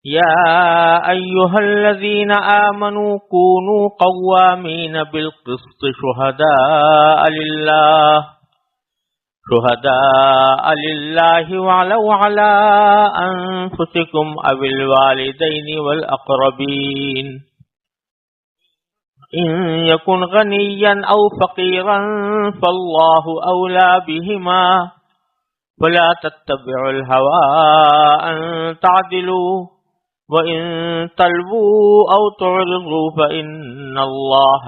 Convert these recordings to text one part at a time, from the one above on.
يا أيها الذين آمنوا كونوا قوامين بالقسط شهداء لله ولو على أنفسكم أو الوالدين والأقربين إن يكن غنيا أو فقيرا فالله أولى بهما ولا تتبعوا الهوى أن تعدلوا وَإِن تَلْوُوا أَوْ تُعْرِضُوا فَإِنَّ اللَّهَ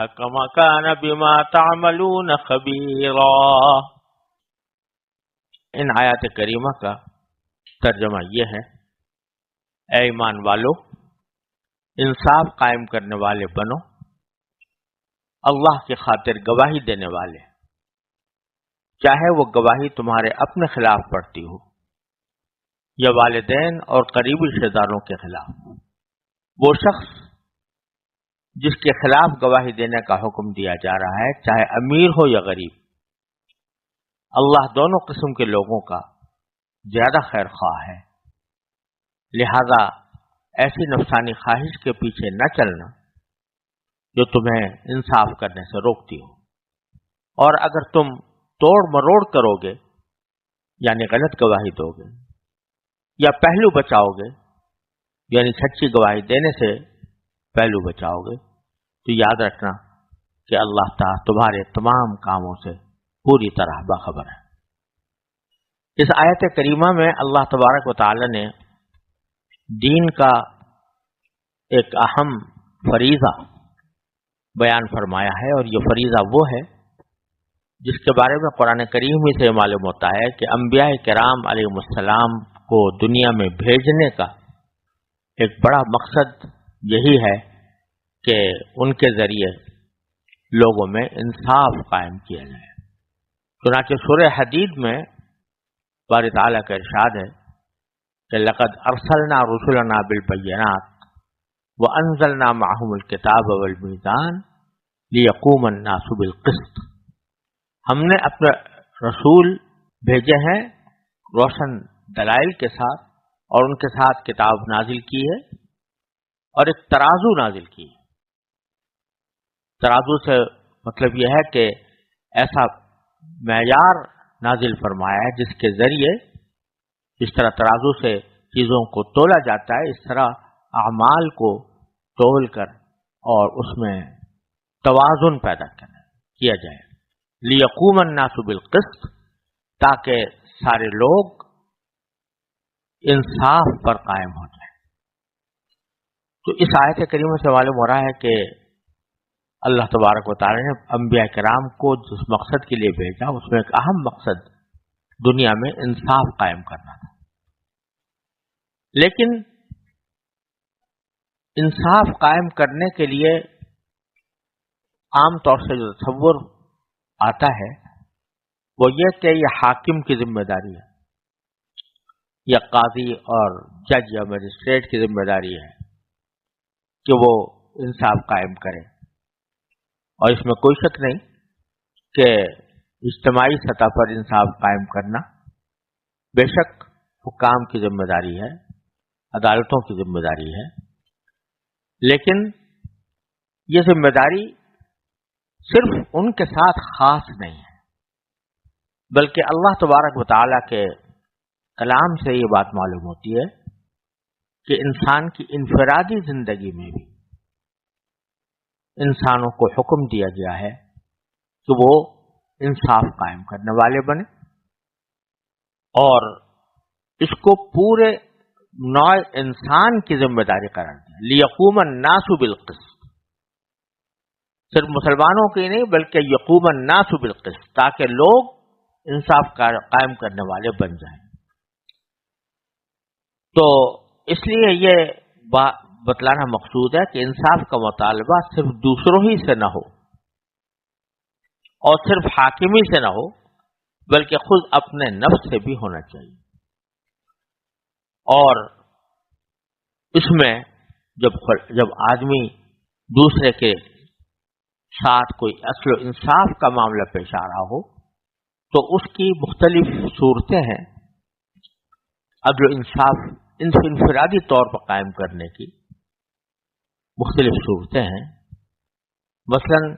كَانَ بِمَا تَعْمَلُونَ خَبِيرًا۔ ان آیات کریمہ کا ترجمہ یہ ہے: اے ایمان والو، انصاف قائم کرنے والے بنو، اللہ کی خاطر گواہی دینے والے، چاہے وہ گواہی تمہارے اپنے خلاف پڑتی ہو یا والدین اور قریبی رشتہ داروں کے خلاف۔ وہ شخص جس کے خلاف گواہی دینے کا حکم دیا جا رہا ہے، چاہے امیر ہو یا غریب، اللہ دونوں قسم کے لوگوں کا زیادہ خیر خواہ ہے، لہذا ایسی نفسانی خواہش کے پیچھے نہ چلنا جو تمہیں انصاف کرنے سے روکتی ہو، اور اگر تم توڑ مروڑ کرو گے یعنی غلط گواہی دو گے یا پہلو بچاؤ گے یعنی سچی گواہی دینے سے پہلو بچاؤ گے، تو یاد رکھنا کہ اللہ تعالیٰ تمہارے تمام کاموں سے پوری طرح باخبر ہے۔ اس آیت کریمہ میں اللہ تبارک و تعالی نے دین کا ایک اہم فریضہ بیان فرمایا ہے، اور یہ فریضہ وہ ہے جس کے بارے میں قرآن کریم ہی سے معلوم ہوتا ہے کہ انبیاء کرام علیہ السلام کو دنیا میں بھیجنے کا ایک بڑا مقصد یہی ہے کہ ان کے ذریعے لوگوں میں انصاف قائم کیا جائے۔ چنانچہ سورہ حدید میں باری تعالیٰ کا ارشاد ہے کہ لقد ارسلنا رسلنا بالبینات وانزلنا معهم الکتاب والمیزان لیقوم الناس بالقسط۔ ہم نے اپنے رسول بھیجے ہیں روشن دلائل کے ساتھ، اور ان کے ساتھ کتاب نازل کی ہے اور ایک ترازو نازل کی ہے۔ ترازو سے مطلب یہ ہے کہ ایسا معیار نازل فرمایا ہے جس کے ذریعے جس طرح ترازو سے چیزوں کو تولا جاتا ہے، اس طرح اعمال کو تول کر اور اس میں توازن پیدا کیا جائے۔ لیقوم الناس بالقسط، تاکہ سارے لوگ انصاف پر قائم ہو جائے۔ تو اس آیت کریمہ سے معلوم ہو رہا ہے کہ اللہ تبارک و تعالی نے انبیاء کرام کو جس مقصد کے لیے بھیجا، اس میں ایک اہم مقصد دنیا میں انصاف قائم کرنا تھا۔ لیکن انصاف قائم کرنے کے لیے عام طور سے جو تصور آتا ہے وہ یہ کہ یہ حاکم کی ذمہ داری ہے، یا قاضی اور جج یا مجسٹریٹ کی ذمہ داری ہے کہ وہ انصاف قائم کرے، اور اس میں کوئی شک نہیں کہ اجتماعی سطح پر انصاف قائم کرنا بے شک حکام کی ذمہ داری ہے، عدالتوں کی ذمہ داری ہے، لیکن یہ ذمہ داری صرف ان کے ساتھ خاص نہیں ہے، بلکہ اللہ تبارک و تعالیٰ کے کلام سے یہ بات معلوم ہوتی ہے کہ انسان کی انفرادی زندگی میں بھی انسانوں کو حکم دیا گیا ہے کہ وہ انصاف قائم کرنے والے بنے، اور اس کو پورے نوع انسان کی ذمہ داری قرار دیا۔ لیقوم الناس بالقسط، صرف مسلمانوں کی نہیں بلکہ یقوم الناس بالقسط، تاکہ لوگ انصاف قائم کرنے والے بن جائیں۔ تو اس لیے یہ بتلانا مقصود ہے کہ انصاف کا مطالبہ صرف دوسروں ہی سے نہ ہو اور صرف حاکمی سے نہ ہو، بلکہ خود اپنے نفس سے بھی ہونا چاہیے۔ اور اس میں جب آدمی دوسرے کے ساتھ کوئی اصل و انصاف کا معاملہ پیش آ رہا ہو تو اس کی مختلف صورتیں ہیں۔ عدل و انصاف انفرادی طور پر قائم کرنے کی مختلف صورتیں ہیں. مثلاً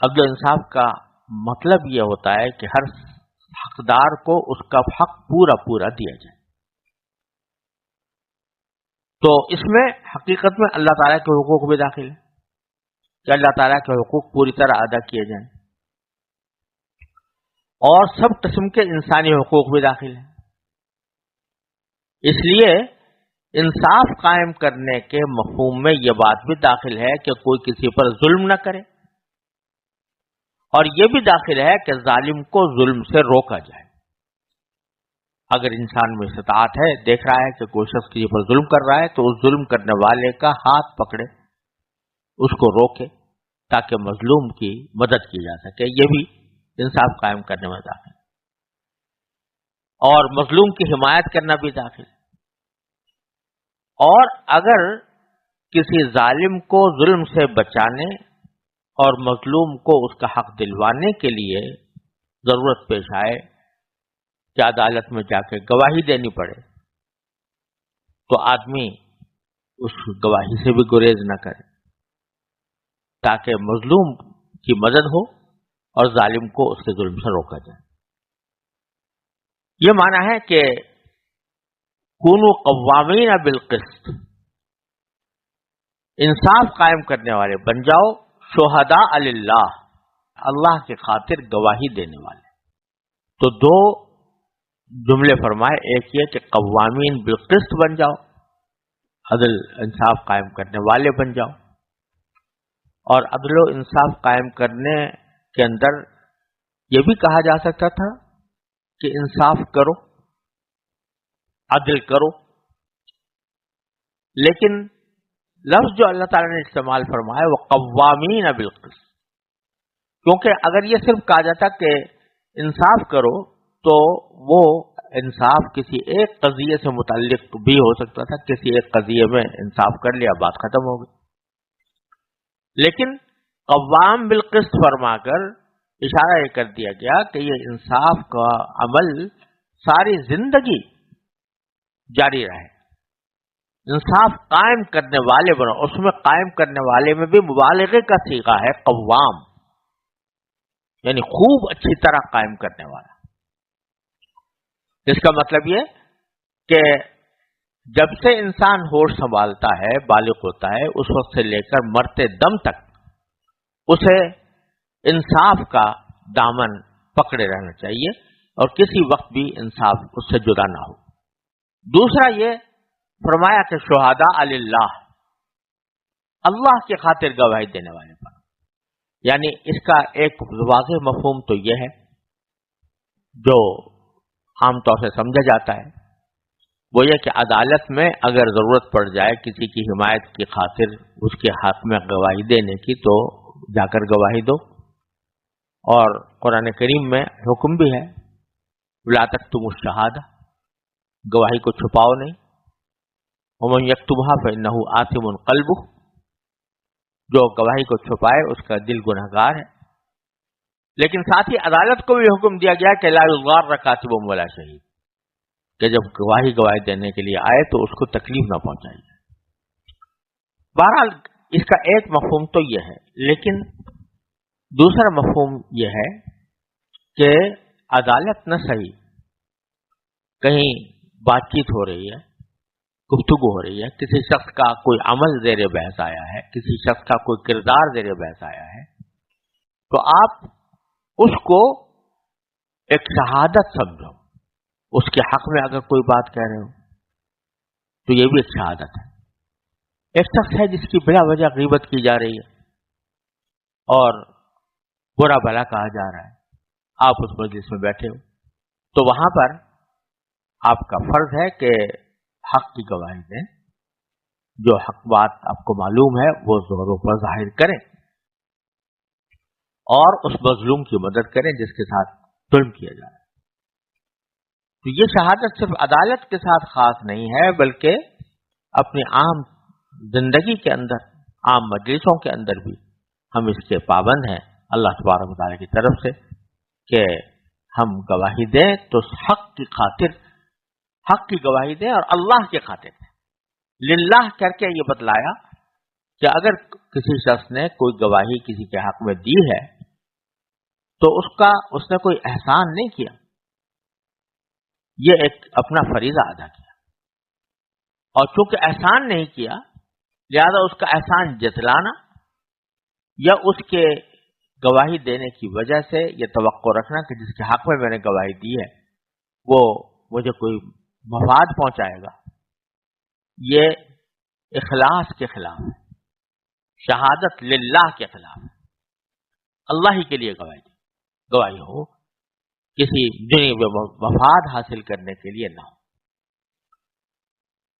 عدل و انصاف کا مطلب یہ ہوتا ہے کہ ہر حقدار کو اس کا حق پورا پورا دیا جائے. تو اس میں حقیقت میں اللہ تعالیٰ کے حقوق بھی داخل ہیں کہ اللہ تعالیٰ کے حقوق پوری طرح ادا کیے جائیں، اور سب قسم کے انسانی حقوق بھی داخل ہیں. اس لیے انصاف قائم کرنے کے مفہوم میں یہ بات بھی داخل ہے کہ کوئی کسی پر ظلم نہ کرے، اور یہ بھی داخل ہے کہ ظالم کو ظلم سے روکا جائے. اگر انسان میں استطاعت ہے، دیکھ رہا ہے کہ کوئی شخص کسی پر ظلم کر رہا ہے، تو اس ظلم کرنے والے کا ہاتھ پکڑے، اس کو روکے تاکہ مظلوم کی مدد کی جا سکے. یہ بھی انصاف قائم کرنے میں داخل، اور مظلوم کی حمایت کرنا بھی داخل. اور اگر کسی ظالم کو ظلم سے بچانے اور مظلوم کو اس کا حق دلوانے کے لیے ضرورت پیش آئے کہ عدالت میں جا کے گواہی دینی پڑے، تو آدمی اس گواہی سے بھی گریز نہ کرے تاکہ مظلوم کی مدد ہو اور ظالم کو اس کے ظلم سے روکا جائے. یہ معنی ہے کہ کونوا قوامین بالقسط، انصاف قائم کرنے والے بن جاؤ، شہداء للہ، اللہ کی خاطر گواہی دینے والے. تو دو جملے فرمائے، ایک یہ کہ قوامین بالقسط بن جاؤ، عدل انصاف قائم کرنے والے بن جاؤ. اور عدل و انصاف قائم کرنے کے اندر یہ بھی کہا جا سکتا تھا کہ انصاف کرو، عدل کرو، لیکن لفظ جو اللہ تعالیٰ نے استعمال فرمایا وہ قوامین بالقسط، کیونکہ اگر یہ صرف کہا جاتا کہ انصاف کرو تو وہ انصاف کسی ایک قضیے سے متعلق بھی ہو سکتا تھا، کسی ایک قضیے میں انصاف کر لیا، بات ختم ہو گئی. لیکن قوام بالقسط فرما کر اشارہ یہ کر دیا گیا کہ یہ انصاف کا عمل ساری زندگی جاری رہے. انصاف قائم کرنے والے بنو، اس میں قائم کرنے والے میں بھی مبالغے کا صیغہ ہے قوام، یعنی خوب اچھی طرح قائم کرنے والا. اس کا مطلب یہ کہ جب سے انسان ہوش سنبھالتا ہے، بالغ ہوتا ہے، اس وقت سے لے کر مرتے دم تک اسے انصاف کا دامن پکڑے رہنا چاہیے اور کسی وقت بھی انصاف اس سے جدا نہ ہو. دوسرا یہ فرمایا کہ شہداء للہ، اللہ کی خاطر گواہی دینے والے پر. یعنی اس کا ایک واضح مفہوم تو یہ ہے جو عام طور سے سمجھا جاتا ہے، وہ یہ کہ عدالت میں اگر ضرورت پڑ جائے کسی کی حمایت کی خاطر اس کے حق میں گواہی دینے کی، تو جا کر گواہی دو. اور قرآن کریم میں حکم بھی ہے لا تکتموا الشہادہ، گواہی کو چھپاؤ نہیں. ومن یکتمھا فإنہ آثم قلبہ، جو گواہی کو چھپائے اس کا دل گنہگار ہے. لیکن ساتھ ہی عدالت کو بھی حکم دیا گیا کہ لا یضار کاتب ولا شہید، کہ جب گواہی دینے کے لیے آئے تو اس کو تکلیف نہ پہنچائیے. بہرحال اس کا ایک مفہوم تو یہ ہے، لیکن دوسرا مفہوم یہ ہے کہ عدالت نہ صحیح، کہیں بات چیت ہو رہی ہے، گفتگو ہو رہی ہے، کسی شخص کا کوئی عمل زیر بحث آیا ہے، کسی شخص کا کوئی کردار زیر بحث آیا ہے، تو آپ اس کو ایک شہادت سمجھو. اس کے حق میں اگر کوئی بات کہہ رہے ہو تو یہ بھی ایک شہادت ہے. ایک شخص ہے جس کی بلا وجہ غیبت کی جا رہی ہے اور برا بھلا کہا جا رہا ہے، آپ اس مجلس میں بیٹھے ہو، تو وہاں پر آپ کا فرض ہے کہ حق کی گواہی دیں، جو حق بات آپ کو معلوم ہے وہ زوروں پر ظاہر کریں اور اس مظلوم کی مدد کریں جس کے ساتھ ظلم کیا جا رہا ہے. تو یہ شہادت صرف عدالت کے ساتھ خاص نہیں ہے، بلکہ اپنی عام زندگی کے اندر، عام مجلسوں کے اندر بھی ہم اس کے پابند ہیں اللہ تبارک و تعالیٰ کی طرف سے کہ ہم گواہی دیں تو حق کی خاطر، حق کی گواہی دیں اور اللہ کے خاطر دیں. للہ کر کے یہ بتلایا کہ اگر کسی شخص نے کوئی گواہی کسی کے حق میں دی ہے تو اس نے کوئی احسان نہیں کیا، یہ ایک اپنا فریضہ ادا کیا، اور چونکہ احسان نہیں کیا لہذا اس کا احسان جتلانا یا اس کے گواہی دینے کی وجہ سے یہ توقع رکھنا کہ جس کے حق میں میں نے گواہی دی ہے وہ مجھے کوئی مفاد پہنچائے گا، یہ اخلاص کے خلاف ہے، شہادت للہ کے خلاف ہے. اللہ ہی کے لیے گواہی ہو، کسی دنیا مفاد حاصل کرنے کے لیے نہ ہو.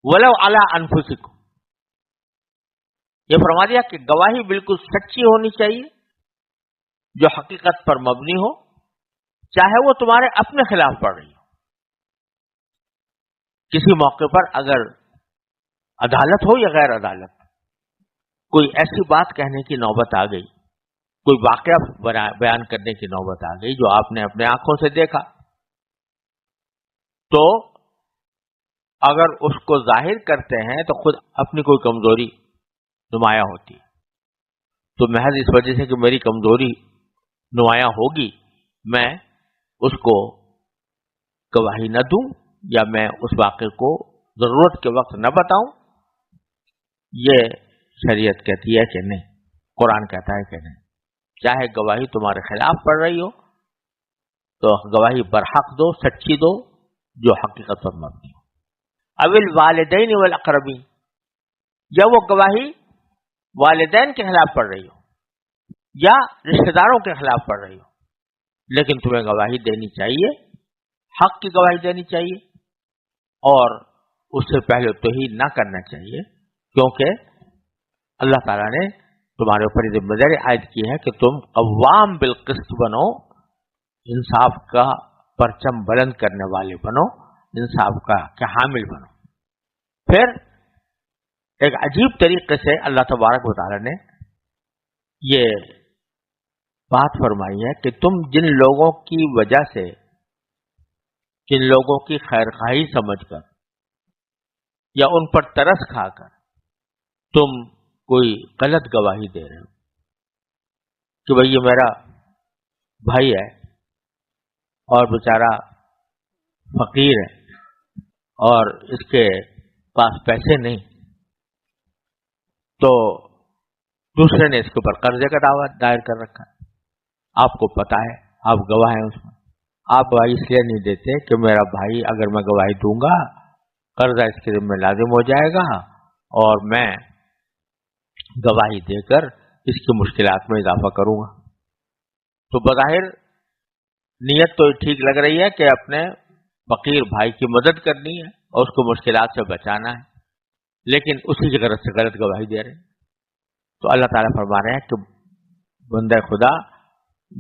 ولو علی انفسکم، یہ فرما دیا کہ گواہی بالکل سچی ہونی چاہیے جو حقیقت پر مبنی ہو، چاہے وہ تمہارے اپنے خلاف پڑ رہی ہو. کسی موقع پر اگر عدالت ہو یا غیر عدالت، کوئی ایسی بات کہنے کی نوبت آ گئی، کوئی واقعہ بیان کرنے کی نوبت آ گئی جو آپ نے اپنے آنکھوں سے دیکھا، تو اگر اس کو ظاہر کرتے ہیں تو خود اپنی کوئی کمزوری نمایاں ہوتی ہے. تو محض اس وجہ سے کہ میری کمزوری نمایاں ہوگی میں اس کو گواہی نہ دوں یا میں اس واقعے کو ضرورت کے وقت نہ بتاؤں، یہ شریعت کہتی ہے کہ نہیں، قرآن کہتا ہے کہ نہیں. چاہے گواہی تمہارے خلاف پڑ رہی ہو تو گواہی برحق دو، سچی دو جو حقیقت پر مبنی ہو. اول والدین والاقربین، یا وہ گواہی والدین کے خلاف پڑ رہی ہو یا رشتہ داروں کے خلاف پڑ رہی ہو، لیکن تمہیں گواہی دینی چاہیے، حق کی گواہی دینی چاہیے، اور اس سے پہلے توہین نہ کرنا چاہیے، کیونکہ اللہ تعالیٰ نے تمہارے اوپر ذمہ داری عائد کی ہے کہ تم قوام بالقسط بنو، انصاف کا پرچم بلند کرنے والے بنو، انصاف کا حامل بنو. پھر ایک عجیب طریقے سے اللہ تبارک و تعالیٰ نے یہ بات فرمائی ہے کہ تم جن لوگوں کی وجہ سے، جن لوگوں کی خیرخواہی سمجھ کر یا ان پر ترس کھا کر تم کوئی غلط گواہی دے رہے ہو کہ بھئی یہ میرا بھائی ہے اور بیچارہ فقیر ہے اور اس کے پاس پیسے نہیں، تو دوسرے نے اس کے اوپر قرضے کا دعویٰ دائر کر رکھا، آپ کو پتا ہے، آپ گواہ ہیں اس میں. آپ گواہی اس لیے نہیں دیتے کہ میرا بھائی اگر میں گواہی دوں گا قرضہ اس کے ذمہ لازم ہو جائے گا اور میں گواہی دے کر اس کی مشکلات میں اضافہ کروں گا. تو بظاہر نیت تو ٹھیک لگ رہی ہے کہ اپنے فقیر بھائی کی مدد کرنی ہے اور اس کو مشکلات سے بچانا ہے، لیکن اسی کی غرض سے غلط گواہی دے رہے ہیں. تو اللہ تعالیٰ فرما رہے ہیں کہ بندہ خدا،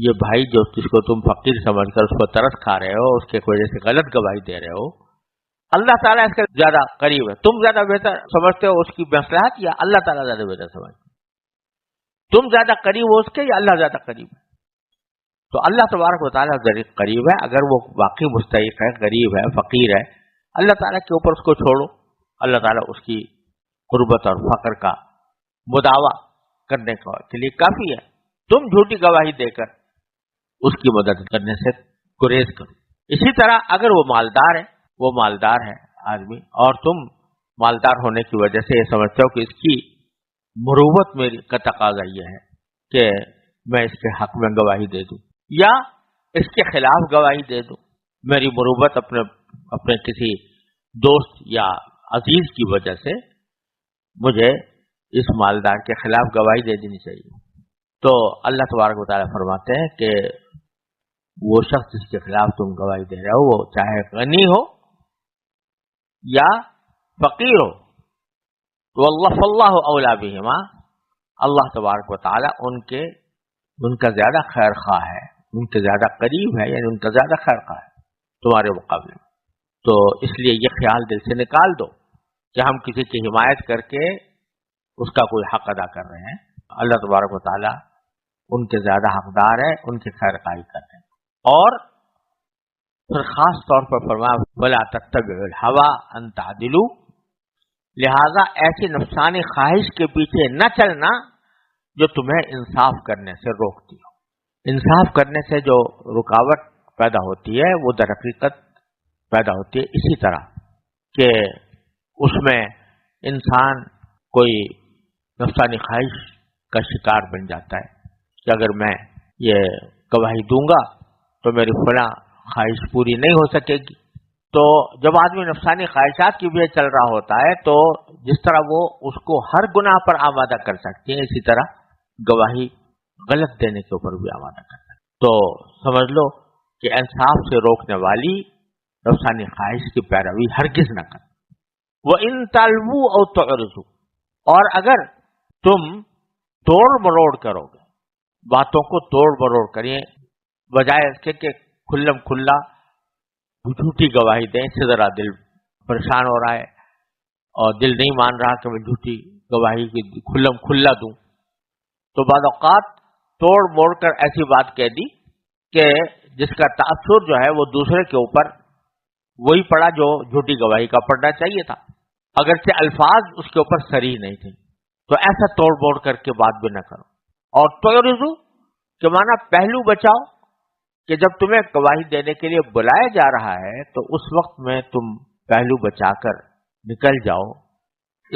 یہ بھائی جو جس کو تم فقیر سمجھ کر اس کو ترس کھا رہے ہو، اس کے وجہ سے غلط گواہی دے رہے ہو، اللہ تعالیٰ اس کے زیادہ قریب ہے. تم زیادہ بہتر سمجھتے ہو اس کی مصلحت یا اللہ تعالیٰ زیادہ بہتر سمجھتے ہو؟ تم زیادہ قریب ہو اس کے یا اللہ زیادہ قریب ہے؟ تو اللہ تبارک و تعالیٰ قریب ہے. اگر وہ واقعی مستحق ہے، غریب ہے، فقیر ہے، اللہ تعالیٰ کے اوپر اس کو چھوڑو، اللہ تعالیٰ اس کی قربت اور فقر کا مداوع کرنے کے لیے کافی ہے. تم جھوٹی گواہی دے کر اس کی مدد کرنے سے گریز کرو. اسی طرح اگر وہ مالدار ہے آدمی، اور تم مالدار ہونے کی وجہ سے یہ سمجھتے ہو کہ اس کی مروت میری کا تقاضا یہ ہے کہ میں اس کے حق میں گواہی دے دوں یا اس کے خلاف گواہی دے دوں، میری مروت اپنے کسی دوست یا عزیز کی وجہ سے مجھے اس مالدار کے خلاف گواہی دے دینی چاہیے. تو اللہ تبارک و تعالیٰ فرماتے ہیں کہ وہ شخص جس کے خلاف تم گواہی دے رہے ہو، وہ چاہے غنی ہو یا فقیر ہو، تو اللہ اولا بہما، اللہ تبارک و تعالیٰ ان کا زیادہ خیر خواہ ہے، ان کے زیادہ قریب ہے، یعنی ان کا زیادہ خیر خواہ ہے تمہارے مقابلے میں. تو اس لیے یہ خیال دل سے نکال دو کہ ہم کسی کی حمایت کر کے اس کا کوئی حق ادا کر رہے ہیں. اللہ تبارک و تعالیٰ ان کے زیادہ حقدار ہے، ان کی خیر خواہی کر رہے ہیں. اور پھر خاص طور پر فرمایا وَلَا تَتَّبِعُوا الْهَوَىٰ أَن تَعْدِلُوا، لہذا ایسی نفسانی خواہش کے پیچھے نہ چلنا جو تمہیں انصاف کرنے سے روکتی ہو۔ انصاف کرنے سے جو رکاوٹ پیدا ہوتی ہے وہ در حقیقت پیدا ہوتی ہے اسی طرح کہ اس میں انسان کوئی نفسانی خواہش کا شکار بن جاتا ہے کہ اگر میں یہ گواہی دوں گا تو میری فلاں خواہش پوری نہیں ہو سکے گی۔ تو جب آدمی نفسانی خواہشات کی وجہ چل رہا ہوتا ہے تو جس طرح وہ اس کو ہر گناہ پر آمادہ کر سکتی ہیں، اسی طرح گواہی غلط دینے کے اوپر بھی آمادہ کر سکتی ہے۔ تو سمجھ لو کہ انصاف سے روکنے والی نفسانی خواہش کی پیروی ہرگز نہ کر۔ وَإِن تَلْوُوا أَوْ تُعْرِضُوا، اور اگر تم توڑ مروڑ کرو گے، باتوں کو توڑ مروڑ کریے بجائے اس کے کہ کھلم کھلا جھوٹی گواہی دیں، اس سے ذرا دل پریشان ہو رہا ہے اور دل نہیں مان رہا کہ میں جھوٹی گواہی کی کھلم کھلا دوں، تو بعض اوقات توڑ موڑ کر ایسی بات کہہ دی کہ جس کا تاثر جو ہے وہ دوسرے کے اوپر وہی پڑا جو جھوٹی گواہی کا پڑنا چاہیے تھا، اگرچہ الفاظ اس کے اوپر صریح نہیں تھے۔ تو ایسا توڑ موڑ کر کے بات بھی نہ کرو۔ اور تعرضوا کہ مانا پہلو بچاؤ، کہ جب تمہیں گواہی دینے کے لیے بلایا جا رہا ہے تو اس وقت میں تم پہلو بچا کر نکل جاؤ،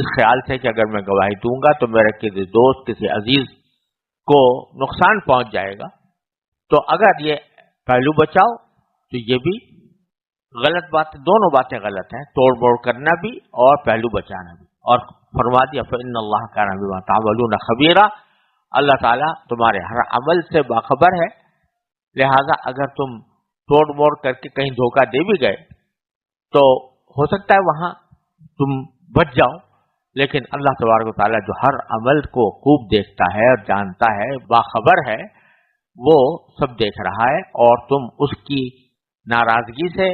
اس خیال سے کہ اگر میں گواہی دوں گا تو میرے کسی دوست کسی عزیز کو نقصان پہنچ جائے گا۔ تو اگر یہ پہلو بچاؤ تو یہ بھی غلط بات، دونوں باتیں غلط ہیں، توڑ موڑ کرنا بھی اور پہلو بچانا بھی۔ اور فرما دیا فَإِنَّ اللَّهَ كَانَ بِمَا تَعْمَلُونَ خَبِيرًا، اللہ تعالیٰ تمہارے ہر عمل سے باخبر ہے، لہذا اگر تم توڑ موڑ کر کے کہیں دھوکہ دے بھی گئے تو ہو سکتا ہے وہاں تم بچ جاؤ، لیکن اللہ تبارک و تعالیٰ جو ہر عمل کو خوب دیکھتا ہے اور جانتا ہے، باخبر ہے، وہ سب دیکھ رہا ہے اور تم اس کی ناراضگی سے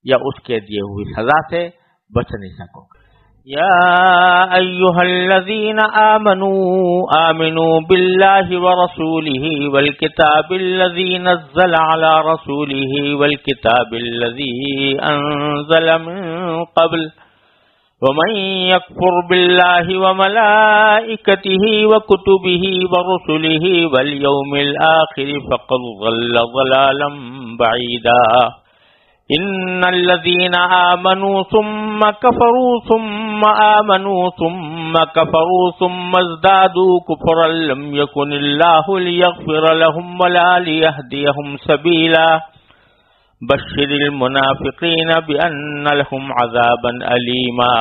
یا اس کے دیے ہوئی سزا سے بچ نہیں سکو گے۔ یا ایھا الذین آمنوا باللہ ورسولہ والکتاب الذی نزل علی رسولہ والکتاب الذی انزل من قبل ومن یکفر باللہ وملائکتہ وکتبہ ورسلہ والیوم الآخر فقد ضل ضلالا بعیدا۔ ان الذين آمنوا ثم كفروا ثم آمنوا ثم كفروا ثم ازدادوا كفرا لم يكن الله ليغفر لهم ولا ليهديهم سبيلا بشر المنافقين بأن لهم عذابا أليما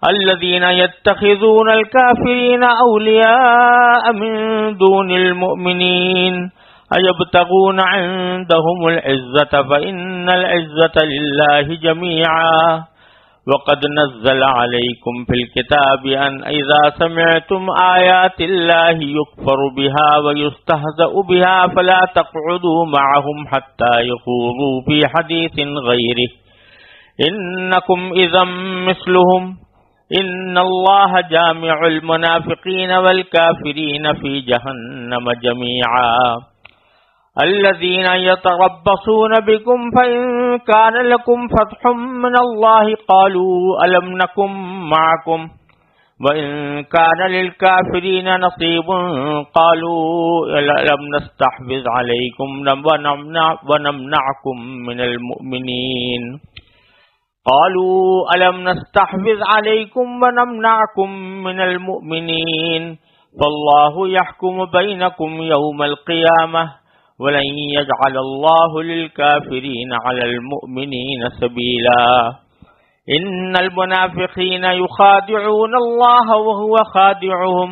الذين يتخذون الكافرين أولياء من دون المؤمنين أَيَبْتَغُونَ عِندَهُمُ الْعِزَّةَ فَإِنَّ الْعِزَّةَ لِلَّهِ جَمِيعًا وَقَدْ نَزَّلَ عَلَيْكُمْ فِي الْكِتَابِ أَنْ إِذَا سَمِعْتُمْ آيَاتِ اللَّهِ يُكْفَرُ بِهَا وَيُسْتَهْزَأُ بِهَا فَلَا تَقْعُدُوا مَعَهُمْ حَتَّى يَخُوضُوا فِي حَدِيثٍ غَيْرِهِ إِنَّكُمْ إِذًا مِثْلُهُمْ إِنَّ اللَّهَ جَامِعُ الْمُنَافِقِينَ وَالْكَافِرِينَ فِي جَهَنَّمَ جَمِيعًا الذين يتربصون بكم فإن كان لكم فتح من الله قالوا ألم نكن معكم وإن كان للكافرين نصيب قالوا ألم نستحوذ عليكم ونمنعكم من المؤمنين قالوا ألم نستحوذ عليكم ونمنعكم من المؤمنين فالله يحكم بينكم يوم القيامة وَلَن يَجْعَلَ اللَّهُ لِلْكَافِرِينَ عَلَى الْمُؤْمِنِينَ سَبِيلًا إِنَّ الْمُنَافِقِينَ يُخَادِعُونَ اللَّهَ وَهُوَ خَادِعُهُمْ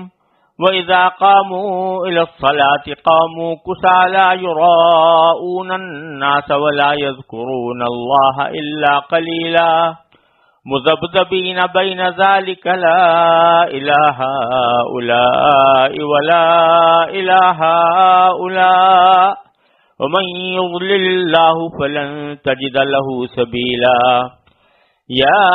وَإِذَا قَامُوا إِلَى الصَّلَاةِ قَامُوا كُسَالَى يُرَاءُونَ النَّاسَ وَلَا يَذْكُرُونَ اللَّهَ إِلَّا قَلِيلًا مذبذبين بين ذلك لا إله هؤلاء ولا إله هؤلاء ومن يضلل الله فلن تجد له سبيلا يا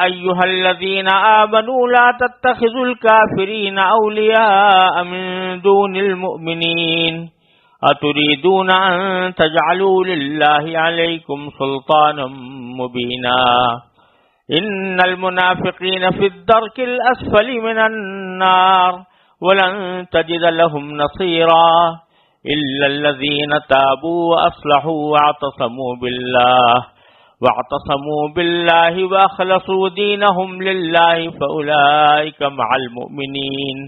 أيها الذين آمنوا لا تتخذوا الكافرين أولياء من دون المؤمنين أتريدون أن تجعلوا لله عليكم سلطانا مبينا إن المنافقين في الدرك الأسفل من النار ولن تجد لهم نصيرا إلا الذين تابوا وأصلحوا واعتصموا بالله وأخلصوا دينهم لله فأولئك مع المؤمنين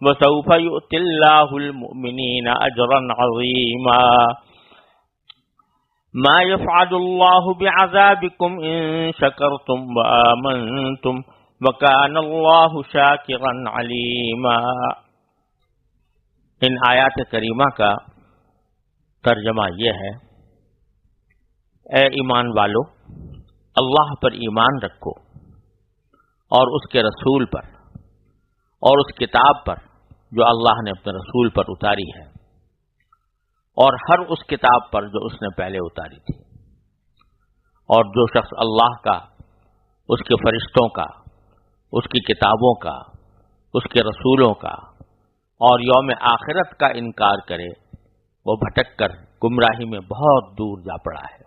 وسوف يؤتي الله المؤمنين أجرا عظيما ما يفعل الله بعذابكم إن شكرتم وآمنتم وكان الله شاكرا عليما۔ ان آیات کریمہ کا ترجمہ یہ ہے، اے ایمان والو، اللہ پر ایمان رکھو اور اس کے رسول پر اور اس کتاب پر جو اللہ نے اپنے رسول پر اتاری ہے، اور ہر اس کتاب پر جو اس نے پہلے اتاری تھی۔ اور جو شخص اللہ کا، اس کے فرشتوں کا، اس کی کتابوں کا، اس کے رسولوں کا اور یوم آخرت کا انکار کرے، وہ بھٹک کر گمراہی میں بہت دور جا پڑا ہے۔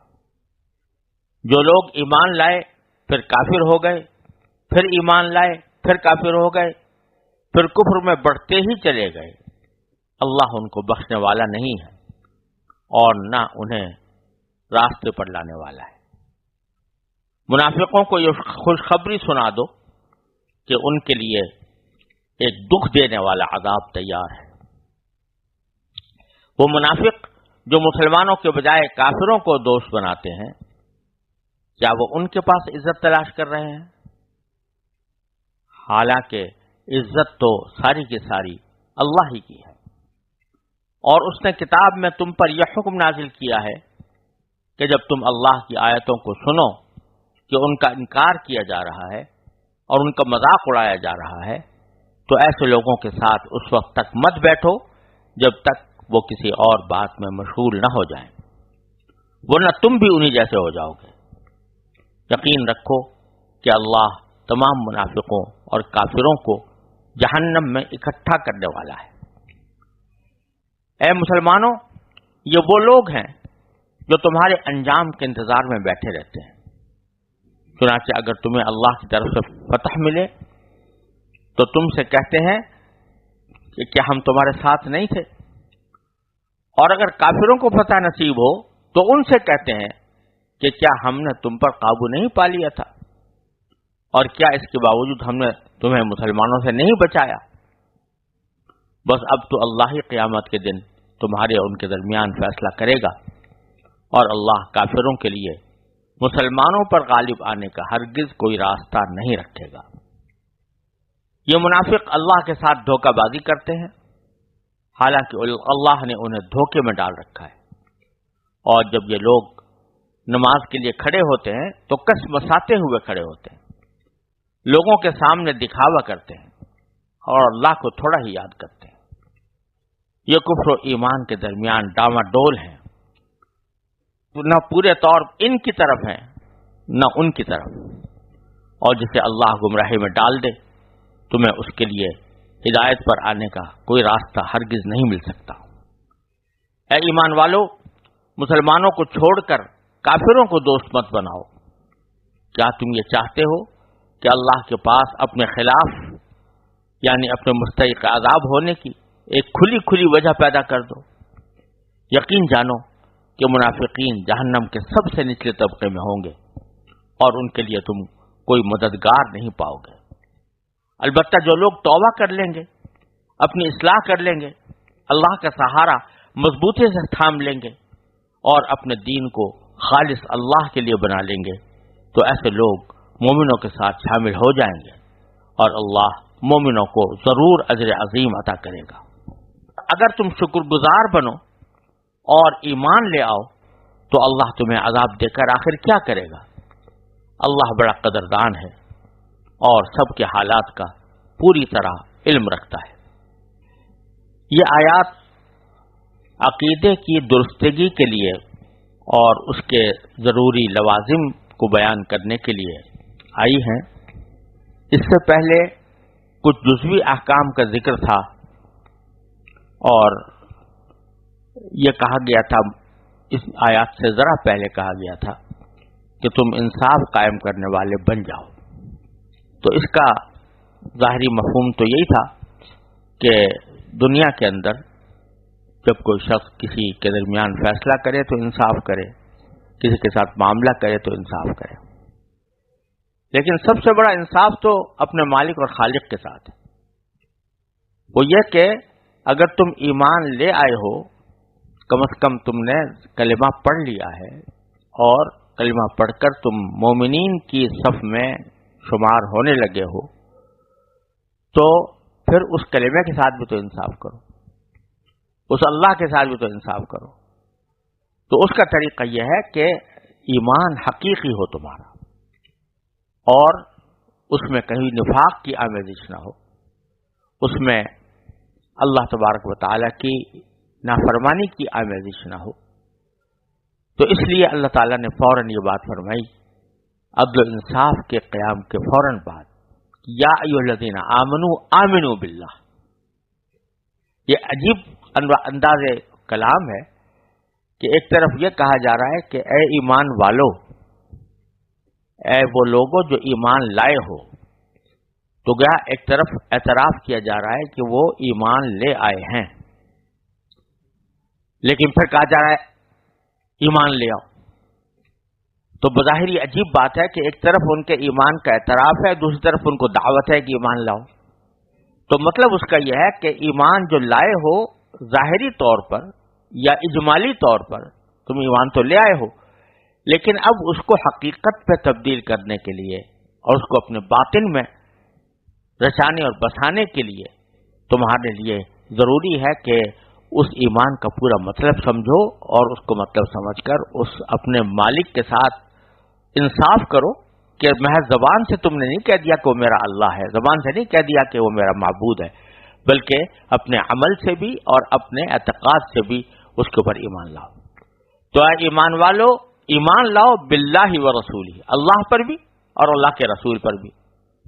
جو لوگ ایمان لائے پھر کافر ہو گئے، پھر ایمان لائے پھر کافر ہو گئے، پھر کفر میں بڑھتے ہی چلے گئے، اللہ ان کو بخشنے والا نہیں ہے اور نہ انہیں راستے پر لانے والا ہے۔ منافقوں کو یہ خوشخبری سنا دو کہ ان کے لیے ایک دکھ دینے والا عذاب تیار ہے۔ وہ منافق جو مسلمانوں کے بجائے کافروں کو دوست بناتے ہیں، کیا وہ ان کے پاس عزت تلاش کر رہے ہیں؟ حالانکہ عزت تو ساری کی ساری اللہ ہی کی ہے، اور اس نے کتاب میں تم پر یہ حکم نازل کیا ہے کہ جب تم اللہ کی آیتوں کو سنو کہ ان کا انکار کیا جا رہا ہے اور ان کا مذاق اڑایا جا رہا ہے، تو ایسے لوگوں کے ساتھ اس وقت تک مت بیٹھو جب تک وہ کسی اور بات میں مشغول نہ ہو جائیں، ورنہ تم بھی انہی جیسے ہو جاؤ گے۔ یقین رکھو کہ اللہ تمام منافقوں اور کافروں کو جہنم میں اکٹھا کرنے والا ہے۔ اے مسلمانوں، یہ وہ لوگ ہیں جو تمہارے انجام کے انتظار میں بیٹھے رہتے ہیں۔ چنانچہ اگر تمہیں اللہ کی طرف سے فتح ملے تو تم سے کہتے ہیں کہ کیا ہم تمہارے ساتھ نہیں تھے، اور اگر کافروں کو فتح نصیب ہو تو ان سے کہتے ہیں کہ کیا ہم نے تم پر قابو نہیں پا لیا تھا، اور کیا اس کے باوجود ہم نے تمہیں مسلمانوں سے نہیں بچایا؟ بس اب تو اللہ ہی قیامت کے دن تمہارے اور ان کے درمیان فیصلہ کرے گا، اور اللہ کافروں کے لیے مسلمانوں پر غالب آنے کا ہرگز کوئی راستہ نہیں رکھے گا۔ یہ منافق اللہ کے ساتھ دھوکہ بازی کرتے ہیں، حالانکہ اللہ نے انہیں دھوکے میں ڈال رکھا ہے، اور جب یہ لوگ نماز کے لیے کھڑے ہوتے ہیں تو کس مساتے ہوئے کھڑے ہوتے ہیں، لوگوں کے سامنے دکھاوا کرتے ہیں اور اللہ کو تھوڑا ہی یاد کرتے ہیں۔ یہ کفر و ایمان کے درمیان ڈاما ڈول ہیں، نہ پورے طور ان کی طرف ہیں نہ ان کی طرف، اور جسے اللہ گمراہی میں ڈال دے تمہیں اس کے لیے ہدایت پر آنے کا کوئی راستہ ہرگز نہیں مل سکتا۔ اے ایمان والو، مسلمانوں کو چھوڑ کر کافروں کو دوست مت بناؤ۔ کیا تم یہ چاہتے ہو کہ اللہ کے پاس اپنے خلاف، یعنی اپنے مستحق عذاب ہونے کی ایک کھلی کھلی وجہ پیدا کر دو؟ یقین جانو کہ منافقین جہنم کے سب سے نچلے طبقے میں ہوں گے، اور ان کے لیے تم کوئی مددگار نہیں پاؤ گے۔ البتہ جو لوگ توبہ کر لیں گے، اپنی اصلاح کر لیں گے، اللہ کا سہارا مضبوطی سے تھام لیں گے اور اپنے دین کو خالص اللہ کے لیے بنا لیں گے، تو ایسے لوگ مومنوں کے ساتھ شامل ہو جائیں گے، اور اللہ مومنوں کو ضرور اجر عظیم عطا کرے گا۔ اگر تم شکر گزار بنو اور ایمان لے آؤ تو اللہ تمہیں عذاب دے کر آخر کیا کرے گا؟ اللہ بڑا قدردان ہے اور سب کے حالات کا پوری طرح علم رکھتا ہے۔ یہ آیات عقیدے کی درستگی کے لیے اور اس کے ضروری لوازم کو بیان کرنے کے لیے آئی ہیں۔ اس سے پہلے کچھ جزوی احکام کا ذکر تھا، اور یہ کہا گیا تھا، اس آیات سے ذرا پہلے کہا گیا تھا کہ تم انصاف قائم کرنے والے بن جاؤ. تو اس کا ظاہری مفہوم تو یہی تھا کہ دنیا کے اندر جب کوئی شخص کسی کے درمیان فیصلہ کرے تو انصاف کرے، کسی کے ساتھ معاملہ کرے تو انصاف کرے. لیکن سب سے بڑا انصاف تو اپنے مالک اور خالق کے ساتھ ہے. وہ یہ کہ اگر تم ایمان لے آئے ہو، کم از کم تم نے کلمہ پڑھ لیا ہے اور کلمہ پڑھ کر تم مومنین کی صف میں شمار ہونے لگے ہو، تو پھر اس کلمے کے ساتھ بھی تو انصاف کرو، اس اللہ کے ساتھ بھی تو انصاف کرو. تو اس کا طریقہ یہ ہے کہ ایمان حقیقی ہو تمہارا اور اس میں کہیں نفاق کی آمیزش نہ ہو، اس میں اللہ تبارک و تعالیٰ کی نافرمانی کی آمیزش نہ ہو. تو اس لیے اللہ تعالیٰ نے فوراً یہ بات فرمائی عدل و انصاف کے قیام کے فوراً بعد، یا ایھا الذین آمنوا آمنوا باللہ. یہ عجیب انداز کلام ہے کہ ایک طرف یہ کہا جا رہا ہے کہ اے ایمان والو، اے وہ لوگوں جو ایمان لائے ہو، تو گیا ایک طرف اعتراف کیا جا رہا ہے کہ وہ ایمان لے آئے ہیں، لیکن پھر کہا جا رہا ہے ایمان لے آؤ. تو بظاہر یہ عجیب بات ہے کہ ایک طرف ان کے ایمان کا اعتراف ہے، دوسری طرف ان کو دعوت ہے کہ ایمان لاؤ. تو مطلب اس کا یہ ہے کہ ایمان جو لائے ہو ظاہری طور پر یا اجمالی طور پر تم ایمان تو لے آئے ہو، لیکن اب اس کو حقیقت پہ تبدیل کرنے کے لیے اور اس کو اپنے باطن میں رچانے اور بسانے کے لیے تمہارے لیے ضروری ہے کہ اس ایمان کا پورا مطلب سمجھو اور اس کو مطلب سمجھ کر اس اپنے مالک کے ساتھ انصاف کرو کہ محض زبان سے تم نے نہیں کہہ دیا کہ وہ میرا اللہ ہے، زبان سے نہیں کہہ دیا کہ وہ میرا معبود ہے، بلکہ اپنے عمل سے بھی اور اپنے اعتقاد سے بھی اس کے اوپر ایمان لاؤ. تو اے ایمان والو، ایمان لاؤ باللہ و رسولہ، اللہ پر بھی اور اللہ کے رسول پر بھی،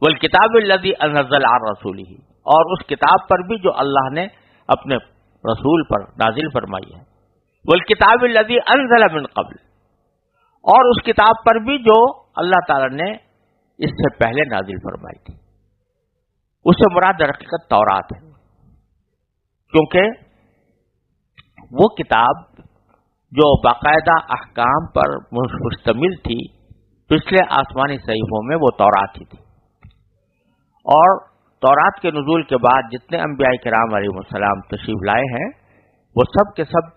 والکتاب الذی انزل علی رسولہ، اور اس کتاب پر بھی جو اللہ نے اپنے رسول پر نازل فرمائی ہے، والکتاب الذی انزل من قبل، اور اس کتاب پر بھی جو اللہ تعالی نے اس سے پہلے نازل فرمائی تھی. اس سے مراد در حقیقت تورات ہے، کیونکہ وہ کتاب جو باقاعدہ احکام پر مشتمل تھی، پچھلے آسمانی صحیفوں میں وہ تورات ہی تھی. اور تورات کے نزول کے بعد جتنے انبیاء کرام علیہ السلام تشریف لائے ہیں، وہ سب کے سب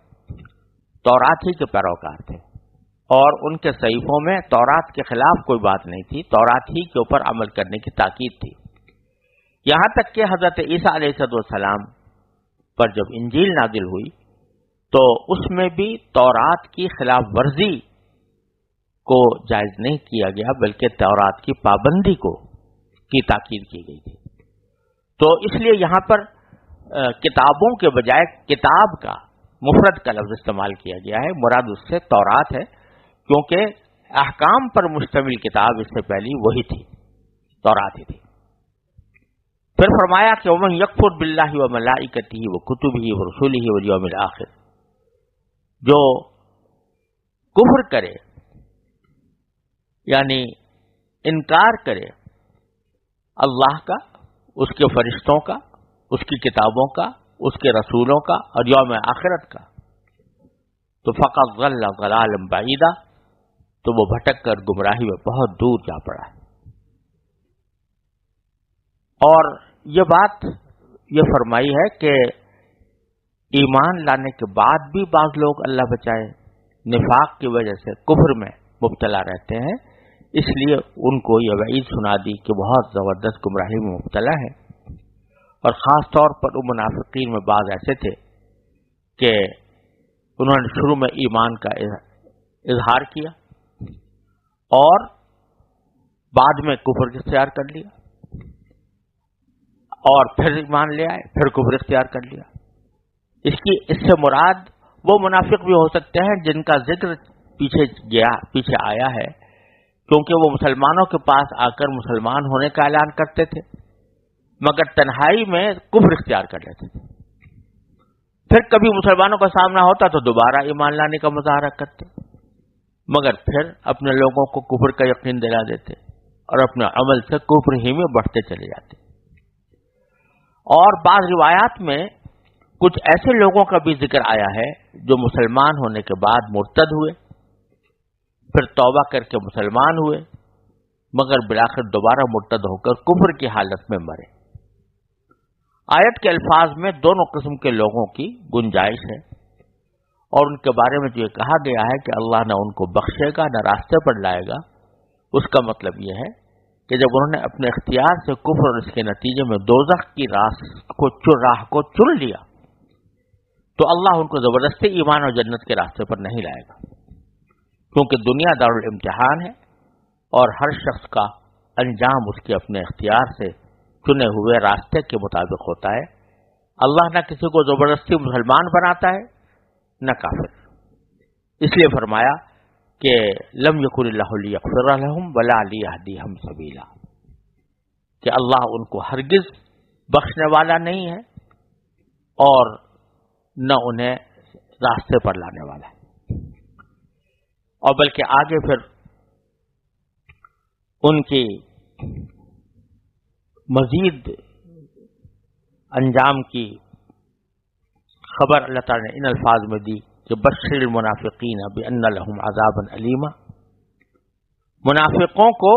تورات ہی کے پیروکار تھے، اور ان کے صحیفوں میں تورات کے خلاف کوئی بات نہیں تھی، تورات ہی کے اوپر عمل کرنے کی تاکید تھی. یہاں تک کہ حضرت عیسیٰ علیہ السلام پر جب انجیل نازل ہوئی تو اس میں بھی تورات کی خلاف ورزی کو جائز نہیں کیا گیا، بلکہ تورات کی پابندی کی تاکید کی گئی تھی. تو اس لیے یہاں پر کتابوں کے بجائے کتاب کا مفرد کا لفظ استعمال کیا گیا ہے، مراد اس سے تورات ہے، کیونکہ احکام پر مشتمل کتاب اس سے پہلی وہی تھی، تورات ہی تھی. پھر فرمایا کہ ومن یکفر باللہ وملائکتہ وکتبہ ورسلہ والیوم الآخر، جو کفر کرے یعنی انکار کرے اللہ کا، اس کے فرشتوں کا، اس کی کتابوں کا، اس کے رسولوں کا اور یوم آخرت کا، تو فقط ضل ضلالا بعیدا، تو وہ بھٹک کر گمراہی میں بہت دور جا پڑا ہے. اور یہ بات یہ فرمائی ہے کہ ایمان لانے کے بعد بھی بعض لوگ اللہ بچائے نفاق کی وجہ سے کفر میں مبتلا رہتے ہیں، اس لیے ان کو یہ وعید سنا دی کہ بہت زبردست گمراہی میں مبتلا ہے. اور خاص طور پر ان منافقین میں بعض ایسے تھے کہ انہوں نے شروع میں ایمان کا اظہار کیا اور بعد میں کفر اختیار کر لیا، اور پھر ایمان لے آئے، پھر کفر اختیار کر لیا. اس سے مراد وہ منافق بھی ہو سکتے ہیں جن کا ذکر پیچھے آیا ہے، کیونکہ وہ مسلمانوں کے پاس آ کر مسلمان ہونے کا اعلان کرتے تھے مگر تنہائی میں کفر اختیار کر لیتے تھے. پھر کبھی مسلمانوں کا سامنا ہوتا تو دوبارہ ایمان لانے کا مظاہرہ کرتے، مگر پھر اپنے لوگوں کو کفر کا یقین دلا دیتے اور اپنے عمل سے کفر ہی میں بڑھتے چلے جاتے۔ اور بعض روایات میں کچھ ایسے لوگوں کا بھی ذکر آیا ہے جو مسلمان ہونے کے بعد مرتد ہوئے، پھر توبہ کر کے مسلمان ہوئے، مگر بالآخر دوبارہ مرتد ہو کر کفر کی حالت میں مرے۔ آیت کے الفاظ میں دونوں قسم کے لوگوں کی گنجائش ہے، اور ان کے بارے میں جو یہ کہا گیا ہے کہ اللہ نہ ان کو بخشے گا نہ راستے پر لائے گا، اس کا مطلب یہ ہے کہ جب انہوں نے اپنے اختیار سے کفر اور اس کے نتیجے میں دوزخ کی راہ کو چن لیا تو اللہ ان کو زبردستی ایمان اور جنت کے راستے پر نہیں لائے گا، کیونکہ دنیا دارالامتحان ہے اور ہر شخص کا انجام اس کے اپنے اختیار سے چنے ہوئے راستے کے مطابق ہوتا ہے۔ اللہ نہ کسی کو زبردستی مسلمان بناتا ہے نہ کافر، اس لیے فرمایا کہ لم یکن اللہ لیغفر لهم ولا لیہدیہم سبیلا، کہ اللہ ان کو ہرگز بخشنے والا نہیں ہے اور نہ انہیں راستے پر لانے والا ہے، اور بلکہ آگے پھر ان کی مزید انجام کی خبر اللہ تعالی نے ان الفاظ میں دی کہ بشر المنافقین بان لهم عذابا علیما، منافقوں کو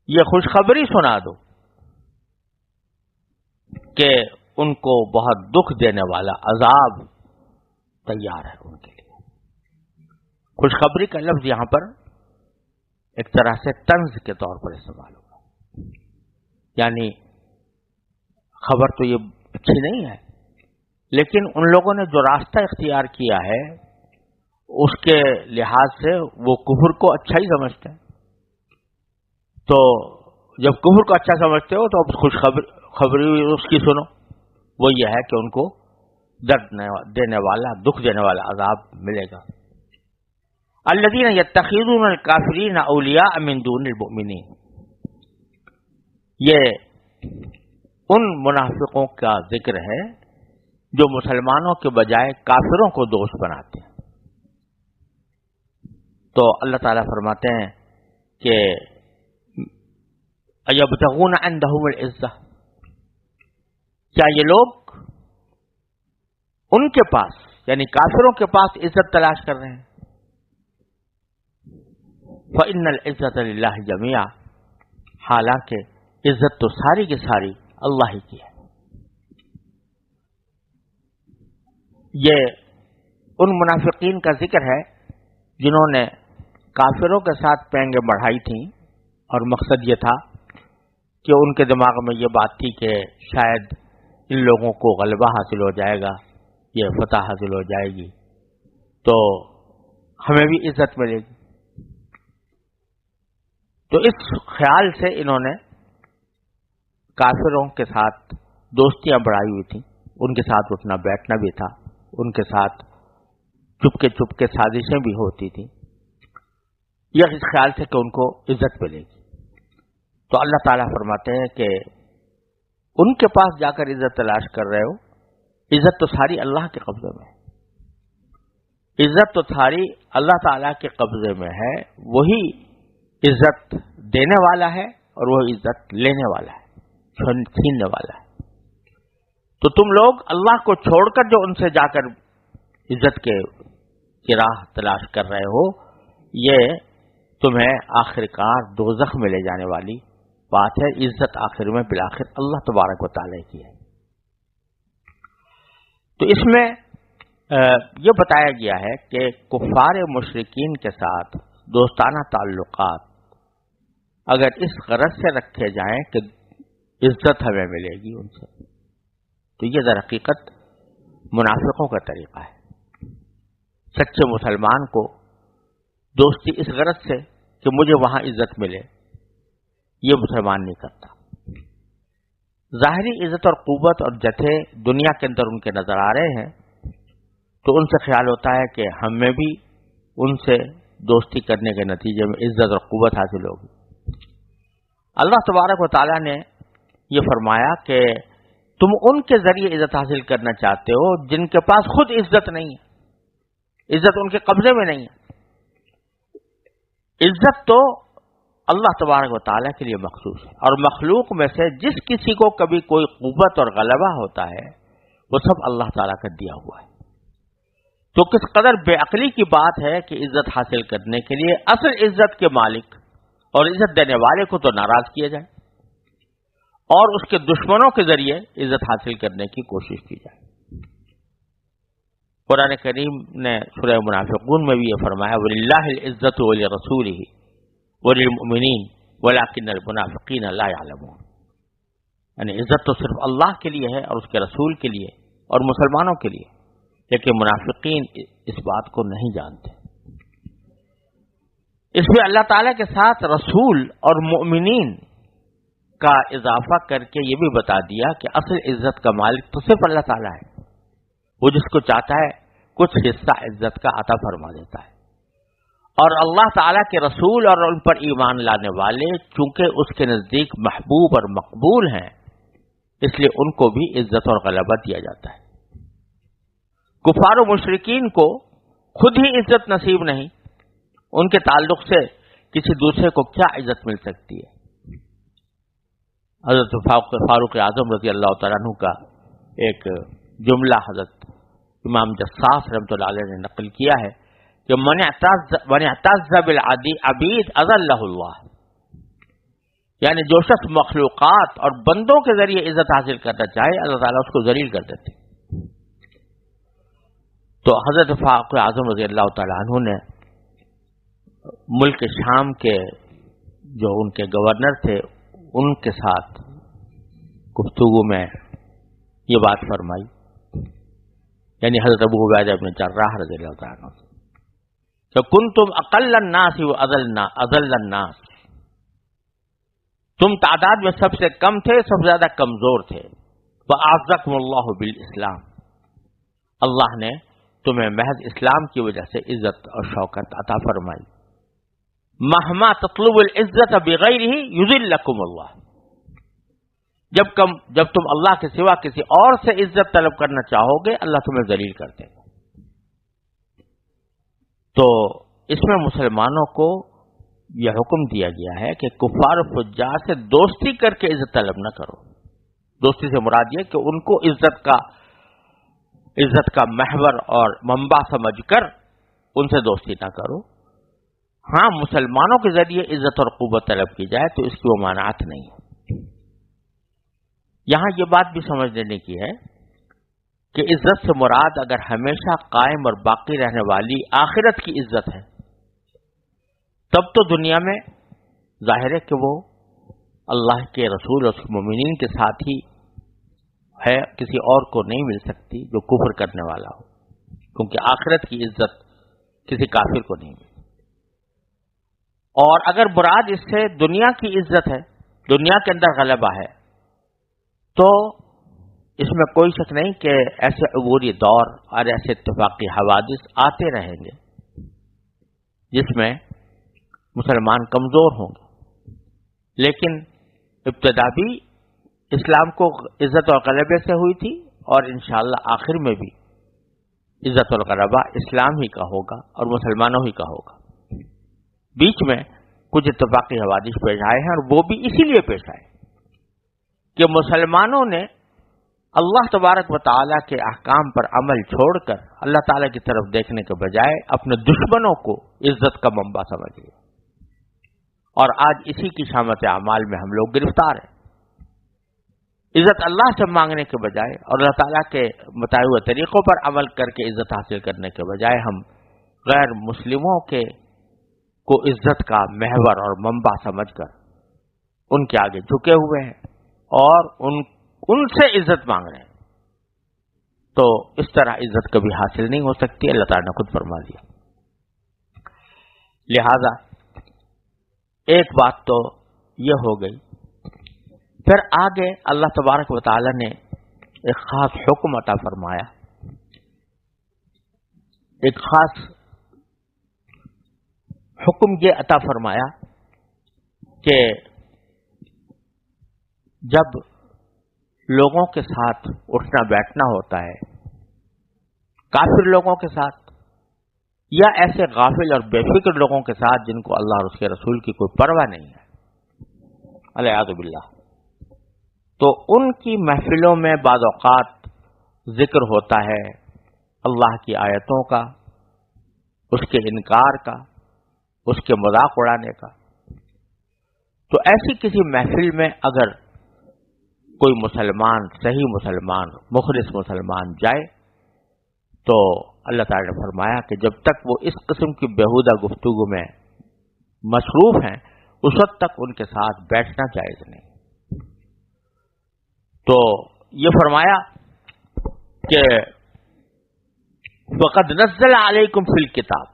یہ خوشخبری سنا دو کہ ان کو بہت دکھ دینے والا عذاب تیار ہے ان کے لیے۔ خوشخبری کا لفظ یہاں پر ایک طرح سے طنز کے طور پر استعمال ہوگا، یعنی خبر تو یہ اچھی نہیں ہے، لیکن ان لوگوں نے جو راستہ اختیار کیا ہے اس کے لحاظ سے وہ کفر کو اچھا ہی سمجھتے ہیں، تو جب کفر کو اچھا سمجھتے ہو تو اب خوشخبری اس کی سنو، وہ یہ ہے کہ ان کو درد دینے والا دکھ دینے والا عذاب ملے گا۔ الذین یتخذون الکافرین اولیاء من دون المؤمنین، یہ ان منافقوں کا ذکر ہے جو مسلمانوں کے بجائے کافروں کو دوست بناتے ہیں۔ تو اللہ تعالیٰ فرماتے ہیں کہ ایبتغون عندهم العزہ، کیا یہ لوگ ان کے پاس یعنی کافروں کے پاس عزت تلاش کر رہے ہیں؟ فإن العزة للہ جميعا، حالانکہ عزت تو ساری کی ساری اللہ ہی کی ہے۔ یہ ان منافقین کا ذکر ہے جنہوں نے کافروں کے ساتھ پینگیں بڑھائی تھیں، اور مقصد یہ تھا کہ ان کے دماغ میں یہ بات تھی کہ شاید ان لوگوں کو غلبہ حاصل ہو جائے گا، یہ فتح حاصل ہو جائے گی تو ہمیں بھی عزت ملے گی۔ تو اس خیال سے انہوں نے کافروں کے ساتھ دوستیاں بڑھائی ہوئی تھیں، ان کے ساتھ اٹھنا بیٹھنا بھی تھا، ان کے ساتھ چپ کے سازشیں بھی ہوتی تھیں، یہ اس خیال سے کہ ان کو عزت ملے گی۔ تو اللہ تعالیٰ فرماتے ہیں کہ ان کے پاس جا کر عزت تلاش کر رہے ہو، عزت تو ساری اللہ کے قبضے میں ہے، عزت تو ساری اللہ تعالیٰ کے قبضے میں ہے، وہی عزت دینے والا ہے اور وہ عزت لینے والا ہے، چھیننے والا ہے۔ تو تم لوگ اللہ کو چھوڑ کر جو ان سے جا کر عزت کی راہ تلاش کر رہے ہو، یہ تمہیں آخرکار دوزخ میں لے جانے والی بات ہے۔ عزت آخر میں بالآخر اللہ تبارک و تعالی کی ہے۔ تو اس میں یہ بتایا گیا ہے کہ کفار مشرکین کے ساتھ دوستانہ تعلقات اگر اس غرض سے رکھے جائیں کہ عزت ہمیں ملے گی ان سے، تو یہ در حقیقت منافقوں کا طریقہ ہے۔ سچے مسلمان کو دوستی اس غرض سے کہ مجھے وہاں عزت ملے، یہ مسلمان نہیں کرتا۔ ظاہری عزت اور قوت اور جتھے دنیا کے اندر ان کے نظر آ رہے ہیں تو ان سے خیال ہوتا ہے کہ ہمیں بھی ان سے دوستی کرنے کے نتیجے میں عزت اور قوت حاصل ہوگی۔ اللہ تبارک و تعالیٰ نے یہ فرمایا کہ تم ان کے ذریعے عزت حاصل کرنا چاہتے ہو جن کے پاس خود عزت نہیں ہے، عزت ان کے قبضے میں نہیں ہے۔ عزت تو اللہ تبارک و تعالیٰ کے لیے مخصوص ہے، اور مخلوق میں سے جس کسی کو کبھی کوئی قوت اور غلبہ ہوتا ہے وہ سب اللہ تعالیٰ کا دیا ہوا ہے۔ تو کس قدر بے عقلی کی بات ہے کہ عزت حاصل کرنے کے لیے اصل عزت کے مالک اور عزت دینے والے کو تو ناراض کیا جائے اور اس کے دشمنوں کے ذریعے عزت حاصل کرنے کی کوشش کی جائے۔ قرآن کریم نے سورہ منافقون میں بھی یہ فرمایا وَلِلَّهِ الْعِزَّةُ وَلِرَسُولِهِ وَلِلْمُؤْمِنِينَ وَلَكِنَّ الْمُنَافِقِينَ لَا يَعْلَمُونَ، یعنی عزت تو صرف اللہ کے لیے ہے اور اس کے رسول کے لیے اور مسلمانوں کے لیے، لیکن منافقین اس بات کو نہیں جانتے۔ اس میں اللہ تعالیٰ کے ساتھ رسول اور مؤمنین کا اضافہ کر کے یہ بھی بتا دیا کہ اصل عزت کا مالک تو صرف اللہ تعالیٰ ہے، وہ جس کو چاہتا ہے کچھ حصہ عزت کا عطا فرما دیتا ہے، اور اللہ تعالیٰ کے رسول اور ان پر ایمان لانے والے چونکہ اس کے نزدیک محبوب اور مقبول ہیں، اس لیے ان کو بھی عزت اور غلبہ دیا جاتا ہے۔ کفار و مشرکین کو خود ہی عزت نصیب نہیں، ان کے تعلق سے کسی دوسرے کو کیا عزت مل سکتی ہے؟ حضرت فاروق اعظم رضی اللہ تعالیٰ عنہ کا ایک جملہ حضرت امام جساس رحمۃ اللہ علیہ نے نقل کیا ہے کہ من اعتز بالعبید اذلہ اللہ، یعنی جو شخص مخلوقات اور بندوں کے ذریعے عزت حاصل کرنا چاہے اللہ تعالیٰ اس کو ذلیل کر دیتے۔ تو حضرت فاروق اعظم رضی اللہ تعالیٰ عنہ نے ملک شام کے جو ان کے گورنر تھے ان کے ساتھ گفتگو میں یہ بات فرمائی، یعنی حضرت ابو عبیدہ بن جراح رضی اللہ تعالیٰ عنہ سے کہ کنتم اقل الناس واذل الناس، تم تعداد میں سب سے کم تھے، سب سے زیادہ کمزور تھے، وَأَعْزَّكُمُ اللَّهُ بِالْإِسْلَامِ، اللہ نے تمہیں محض اسلام کی وجہ سے عزت اور شوکت عطا فرمائی۔ مہما تطلب العزت بغیرہ یذلکم اللہ، جب تم اللہ کے سوا کسی اور سے عزت طلب کرنا چاہو گے اللہ تمہیں ذلیل کر دے گا۔ تو اس میں مسلمانوں کو یہ حکم دیا گیا ہے کہ کفار و فجار سے دوستی کر کے عزت طلب نہ کرو۔ دوستی سے مراد یہ کہ ان کو عزت کا محور اور منبع سمجھ کر ان سے دوستی نہ کرو۔ ہاں مسلمانوں کے ذریعے عزت اور قوت طلب کی جائے تو اس کی وہ مانعت نہیں ہے۔ یہاں یہ بات بھی سمجھ لینے کی ہے کہ عزت سے مراد اگر ہمیشہ قائم اور باقی رہنے والی آخرت کی عزت ہے تب تو دنیا میں ظاہر ہے کہ وہ اللہ کے رسول اور مومنین کے ساتھ ہی ہے، کسی اور کو نہیں مل سکتی جو کفر کرنے والا ہو، کیونکہ آخرت کی عزت کسی کافر کو نہیں ملتی۔ اور اگر مراد اس سے دنیا کی عزت ہے، دنیا کے اندر غلبہ ہے، تو اس میں کوئی شک نہیں کہ ایسے عبوری دور اور ایسے اتفاقی حوادث آتے رہیں گے جس میں مسلمان کمزور ہوں گے، لیکن ابتدا بھی اسلام کو عزت اور غلبے سے ہوئی تھی اور انشاءاللہ آخر میں بھی عزت اور غلبہ اسلام ہی کا ہوگا اور مسلمانوں ہی کا ہوگا۔ بیچ میں کچھ اتفاقی حوادث پیش آئے ہیں اور وہ بھی اسی لیے پیش آئے کہ مسلمانوں نے اللہ تبارک و تعالیٰ کے احکام پر عمل چھوڑ کر اللہ تعالیٰ کی طرف دیکھنے کے بجائے اپنے دشمنوں کو عزت کا منبع سمجھ لیا، اور آج اسی کی شامت اعمال میں ہم لوگ گرفتار ہیں۔ عزت اللہ سے مانگنے کے بجائے اور اللہ تعالیٰ کے بتائے ہوئے طریقوں پر عمل کر کے عزت حاصل کرنے کے بجائے ہم غیر مسلموں کو عزت کا محور اور منبع سمجھ کر ان کے آگے جھکے ہوئے ہیں اور ان سے عزت مانگ رہے ہیں، تو اس طرح عزت کبھی حاصل نہیں ہو سکتی، اللہ تعالیٰ نے خود فرما دیا۔ لہذا ایک بات تو یہ ہو گئی، پھر آگے اللہ تبارک و تعالیٰ نے ایک خاص حکم عطا فرمایا، ایک خاص حکم یہ عطا فرمایا کہ جب لوگوں کے ساتھ اٹھنا بیٹھنا ہوتا ہے، کافر لوگوں کے ساتھ یا ایسے غافل اور بے فکر لوگوں کے ساتھ جن کو اللہ اور اس کے رسول کی کوئی پرواہ نہیں ہے، الیاذ باللہ، تو ان کی محفلوں میں بعض اوقات ذکر ہوتا ہے اللہ کی آیتوں کا، اس کے انکار کا، اس کے مذاق اڑانے کا۔ تو ایسی کسی محفل میں اگر کوئی مسلمان، صحیح مسلمان، مخلص مسلمان جائے تو اللہ تعالی نے فرمایا کہ جب تک وہ اس قسم کی بیہودہ گفتگو میں مصروف ہیں اس وقت تک ان کے ساتھ بیٹھنا جائز نہیں۔ تو یہ فرمایا کہ وَقَدْ نَزَّلَ عَلَيْكُمْ فِي الْكِتَابِ،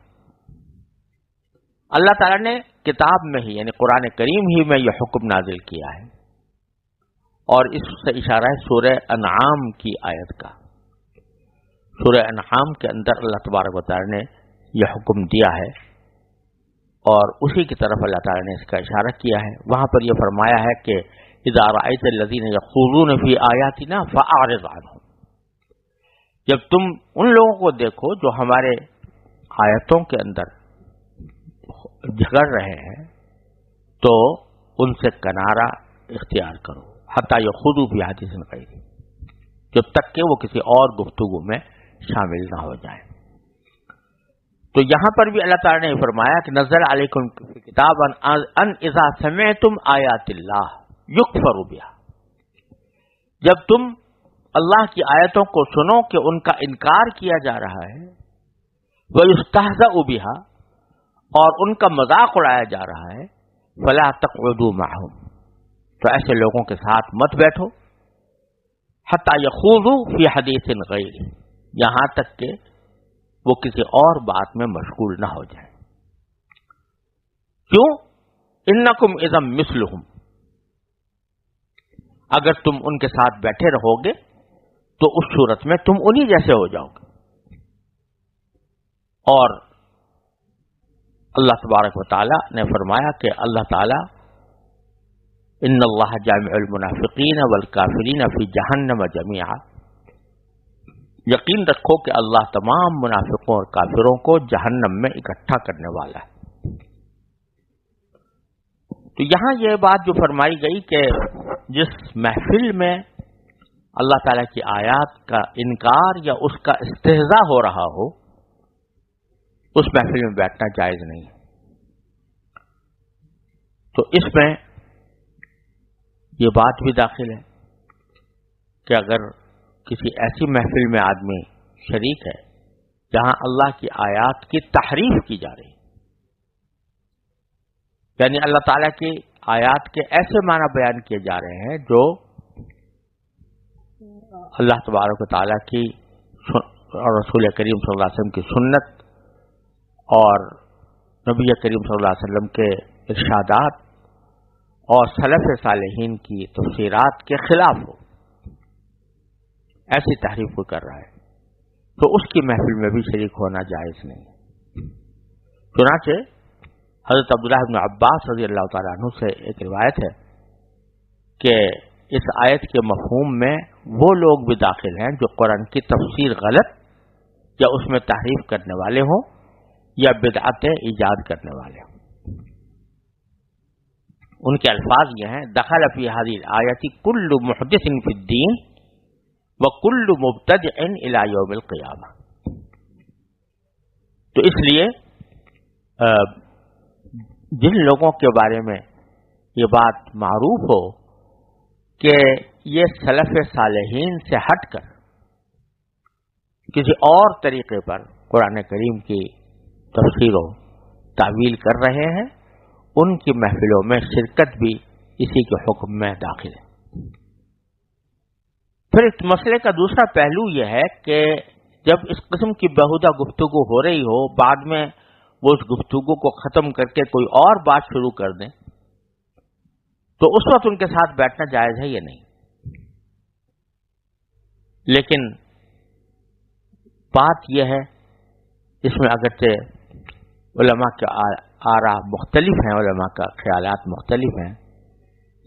اللہ تعالیٰ نے کتاب میں ہی یعنی قرآن کریم ہی میں یہ حکم نازل کیا ہے، اور اس سے اشارہ ہے سورہ انعام کی آیت کا۔ سورہ انعام کے اندر اللہ تبارک و تعالیٰ نے یہ حکم دیا ہے اور اسی کی طرف اللہ تعالیٰ نے اس کا اشارہ کیا ہے۔ وہاں پر یہ فرمایا ہے کہ اذا رأيت الذين يخوضون في آیاتنا فأعرض عنهم، جب تم ان لوگوں کو دیکھو جو ہمارے آیتوں کے اندر جھگڑ رہے ہیں تو ان سے کنارہ اختیار کرو، حتی یخوضوا فی حدیث غیرہ، جب تک کہ وہ کسی اور گفتگو میں شامل نہ ہو جائیں۔ تو یہاں پر بھی اللہ تعالیٰ نے فرمایا کہ نزل علیکم فی کتاب ان اذا سمعتم آیات اللہ یکفر بہا، جب تم اللہ کی آیتوں کو سنو کہ ان کا انکار کیا جا رہا ہے، ویستہزأ بہا، اور ان کا مذاق اڑایا جا رہا ہے، فلا تقعدوا معهم، تو ایسے لوگوں کے ساتھ مت بیٹھو، حتی یخوضوا فی حدیث غیرہ، یہاں تک کہ وہ کسی اور بات میں مشغول نہ ہو جائیں۔ کیوں؟ انکم اذا مثلہم، اگر تم ان کے ساتھ بیٹھے رہو گے تو اس صورت میں تم انہی جیسے ہو جاؤ گے۔ اور اللہ تبارک و تعالی نے فرمایا کہ اللہ تعالی ان اللہ جامع المنافقین والکافرین فی جہنم جمیعا، یقین رکھو کہ اللہ تمام منافقوں اور کافروں کو جہنم میں اکٹھا کرنے والا ہے۔ تو یہاں یہ بات جو فرمائی گئی کہ جس محفل میں اللہ تعالیٰ کی آیات کا انکار یا اس کا استہزاء ہو رہا ہو اس محفل میں بیٹھنا جائز نہیں ہے۔ تو اس میں یہ بات بھی داخل ہے کہ اگر کسی ایسی محفل میں آدمی شریک ہے جہاں اللہ کی آیات کی تحریف کی جا رہی، یعنی اللہ تعالیٰ کی آیات کے ایسے معنی بیان کیے جا رہے ہیں جو اللہ تبارک و تعالیٰ کی اور رسول کریم صلی اللہ علیہ وسلم کی سنت اور نبی کریم صلی اللہ علیہ وسلم کے ارشادات اور سلف صالحین کی تفسیرات کے خلاف ہو، ایسی تحریف کو کر رہا ہے تو اس کی محفل میں بھی شریک ہونا جائز نہیں۔ چنانچہ حضرت عبداللہ بن عباس رضی اللہ تعالیٰ عنہ سے ایک روایت ہے کہ اس آیت کے مفہوم میں وہ لوگ بھی داخل ہیں جو قرآن کی تفسیر غلط یا اس میں تحریف کرنے والے ہوں یا بدعتیں ایجاد کرنے والے ہوں۔ ان کے الفاظ یہ ہیں دخل فی هذه الآیۃ کل محدث فی الدین وکل مبتدع الی یوم القیامہ۔ تو اس لیے جن لوگوں کے بارے میں یہ بات معروف ہو کہ یہ سلف صالحین سے ہٹ کر کسی اور طریقے پر قرآن کریم کی تفسیر و تعویل کر رہے ہیں، ان کی محفلوں میں شرکت بھی اسی کے حکم میں داخل ہے۔ پھر اس مسئلے کا دوسرا پہلو یہ ہے کہ جب اس قسم کی بیہودہ گفتگو ہو رہی ہو، بعد میں وہ اس گفتگو کو ختم کر کے کوئی اور بات شروع کر دیں تو اس وقت ان کے ساتھ بیٹھنا جائز ہے یا نہیں۔ لیکن بات یہ ہے، اس میں اگرچہ علماء کے آراء مختلف ہیں، علماء کا خیالات مختلف ہیں،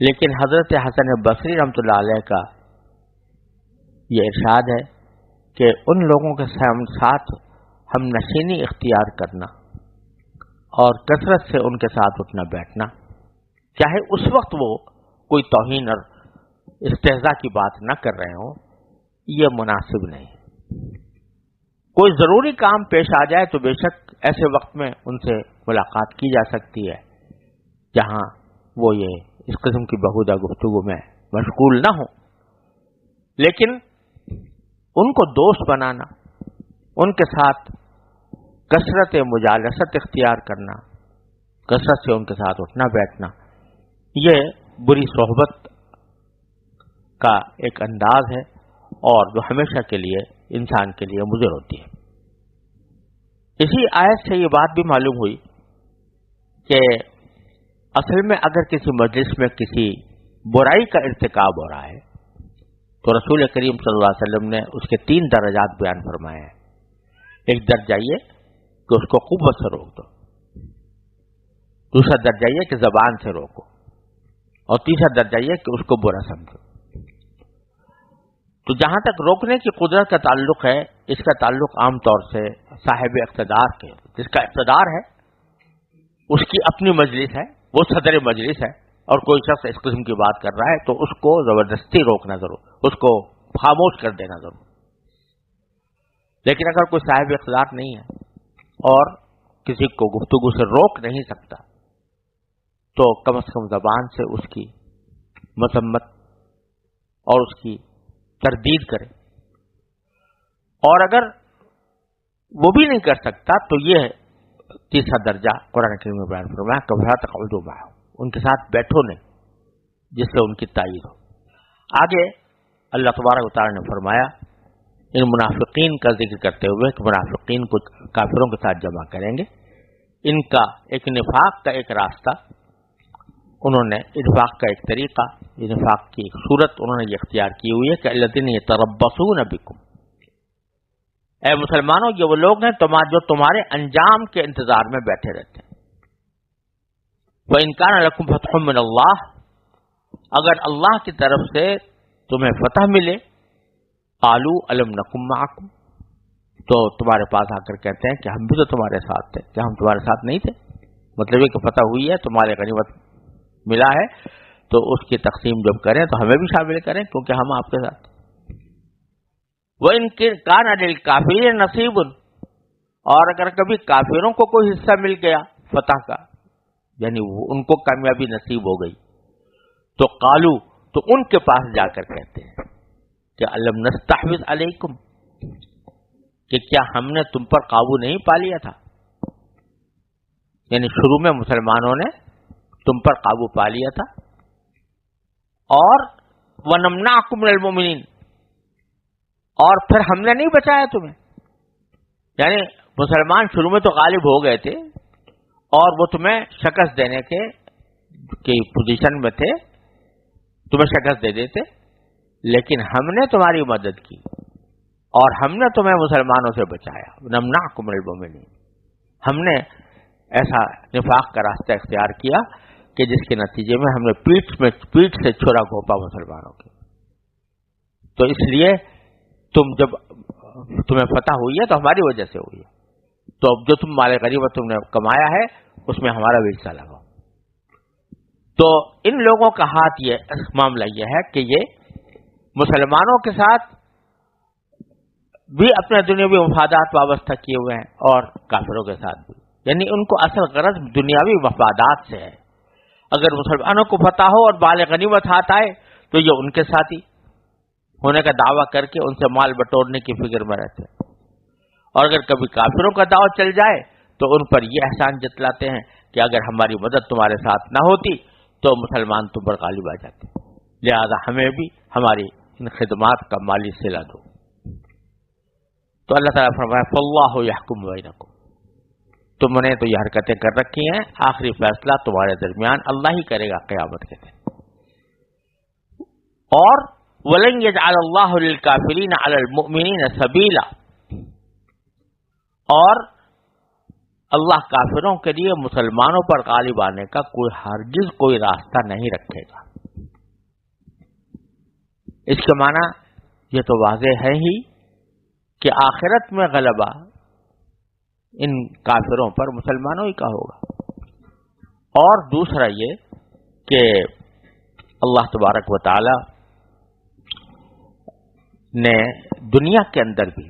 لیکن حضرت حسن بصری رحمۃ اللہ علیہ کا یہ ارشاد ہے کہ ان لوگوں کے ساتھ ہم نشینی اختیار کرنا اور کثرت سے ان کے ساتھ اٹھنا بیٹھنا، چاہے اس وقت وہ کوئی توہین اور استہزاء کی بات نہ کر رہے ہوں، یہ مناسب نہیں۔ کوئی ضروری کام پیش آ جائے تو بے شک ایسے وقت میں ان سے ملاقات کی جا سکتی ہے جہاں وہ یہ اس قسم کی بہودہ گفتگو میں مشغول نہ ہوں، لیکن ان کو دوست بنانا، ان کے ساتھ کثرت مجالست اختیار کرنا، کثرت سے ان کے ساتھ اٹھنا بیٹھنا، یہ بری صحبت کا ایک انداز ہے اور جو ہمیشہ کے لیے انسان کے لیے مضر ہوتی ہے۔ اسی آیت سے یہ بات بھی معلوم ہوئی کہ اصل میں اگر کسی مجلس میں کسی برائی کا ارتکاب ہو رہا ہے تو رسول کریم صلی اللہ علیہ وسلم نے اس کے 3 درجات بیان فرمائے ہیں۔ ایک درجہ یہ کہ اس کو قوت سے روک دو، دوسرا درجہ یہ کہ زبان سے روکو، اور تیسرا درجہ یہ کہ اس کو برا سمجھو۔ تو جہاں تک روکنے کی قدرت کا تعلق ہے، اس کا تعلق عام طور سے صاحب اقتدار کے، جس کا اقتدار ہے اس کی اپنی مجلس ہے، وہ صدر مجلس ہے، اور کوئی شخص اس قسم کی بات کر رہا ہے تو اس کو زبردستی روکنا ضرور، اس کو خاموش کر دینا ضرور۔ لیکن اگر کوئی صاحب اقتدار نہیں ہے اور کسی کو گفتگو سے روک نہیں سکتا تو کم از کم زبان سے اس کی مذمت اور اس کی تردید کرے، اور اگر وہ بھی نہیں کر سکتا تو یہ تیسرا درجہ قرآن کریم میں بیان فرمایا کہ وَلَا تَقْعُدُوا مَعَهُمْ، ان کے ساتھ بیٹھو نہیں جس سے ان کی تائید ہو۔ آگے اللہ تبارک و تعالی نے فرمایا ان منافقین کا ذکر کرتے ہوئے کہ منافقین کو کافروں کے ساتھ جمع کریں گے، ان کا ایک نفاق کا ایک راستہ، انہوں نے انفاق کا ایک طریقہ، انفاق کی ایک صورت انہوں نے یہ اختیار کی ہوئی ہے کہ الذین یتربصون بکم، اے مسلمانوں یہ وہ لوگ ہیں جو تمہارے انجام کے انتظار میں بیٹھے رہتے ہیں۔ وَإِن كَانَ لَكُمْ فَتْحٌ مِّنَ اللَّهِ، اگر اللہ کی طرف سے تمہیں فتح ملے، قالوا أَلَمْ نَكُن مَّعَكُمْ، تو تمہارے پاس آ کر کہتے ہیں کہ ہم بھی تو تمہارے ساتھ تھے، کیا ہم تمہارے ساتھ نہیں تھے؟ مطلب یہ کہ فتح ہوئی ہے، تمہارے غنیمت ملا ہے، تو اس کی تقسیم جب کریں تو ہمیں بھی شامل کریں کیونکہ ہم آپ کے ساتھ۔ وَإِن كَانَ لِلْكَافِرِينَ نَصِيبٌ، اور اگر کبھی کافروں کو کوئی حصہ مل گیا فتح کا، یعنی ان کو کامیابی نصیب ہو گئی، تو قالو، تو ان کے پاس جا کر کہتے ہیں کہ الم نستحوذ علیکم، کہ کیا ہم نے تم پر قابو نہیں پا لیا تھا؟ یعنی شروع میں مسلمانوں نے تم پر قابو پا لیا تھا، اور وَنَمْنَعْكُمْ مِنَ الْمُؤْمِنِينَ، اور پھر ہم نے نہیں بچایا تمہیں، یعنی مسلمان شروع میں تو غالب ہو گئے تھے اور وہ تمہیں شکست دینے کی پوزیشن میں تھے، تمہیں شکست دے دیتے، لیکن ہم نے تمہاری مدد کی اور ہم نے تمہیں مسلمانوں سے بچایا۔ نمنعکم من المؤمنین، ہم نے ایسا نفاق کا راستہ اختیار کیا کہ جس کے نتیجے میں ہم نے پیٹھ سے چھرا گھونپا مسلمانوں کے۔ تو اس لیے جب تمہیں فتح ہوئی ہے تو ہماری وجہ سے ہوئی ہے، تو اب جو تم مال غنیمت تم نے کمایا ہے اس میں ہمارا بھی حصہ لگاؤ۔ تو ان لوگوں کا ہاتھ یہ معاملہ یہ ہے کہ یہ مسلمانوں کے ساتھ بھی اپنے دنیاوی مفادات وابستہ کیے ہوئے ہیں اور کافروں کے ساتھ بھی، یعنی ان کو اصل غرض دنیاوی مفادات سے ہے۔ اگر مسلمانوں کو فتح ہو اور مال غنیمت ہاتھ آئے تو یہ ان کے ساتھی ہونے کا دعویٰ کر کے ان سے مال بٹورنے کی فکر میں رہتے ہیں، اور اگر کبھی کافروں کا دعویٰ چل جائے تو ان پر یہ احسان جتلاتے ہیں کہ اگر ہماری مدد تمہارے ساتھ نہ ہوتی تو مسلمان تم پر غالب آ جاتے، لہذا ہمیں بھی ہماری ان خدمات کا مالی صلہ دو۔ تو اللہ تعالیٰ فرمایا فاللہ یحکم بینکم، تم نے تو یہ حرکتیں کر رکھی ہیں، آخری فیصلہ تمہارے درمیان اللہ ہی کرے گا قیامت کے دن۔ اور وَلَن يَجْعَلَ اللَّهُ لِلْكَافِرِينَ عَلَى الْمُؤْمِنِينَ سَبِيلًا، اور اللہ کافروں کے لیے مسلمانوں پر غالب آنے کا ہرگز کوئی راستہ نہیں رکھے گا۔ اس کے معنی یہ تو واضح ہے ہی کہ آخرت میں غلبہ ان کافروں پر مسلمانوں ہی کا ہوگا۔ اور دوسرا یہ کہ اللہ تبارک و تعالی نے دنیا کے اندر بھی،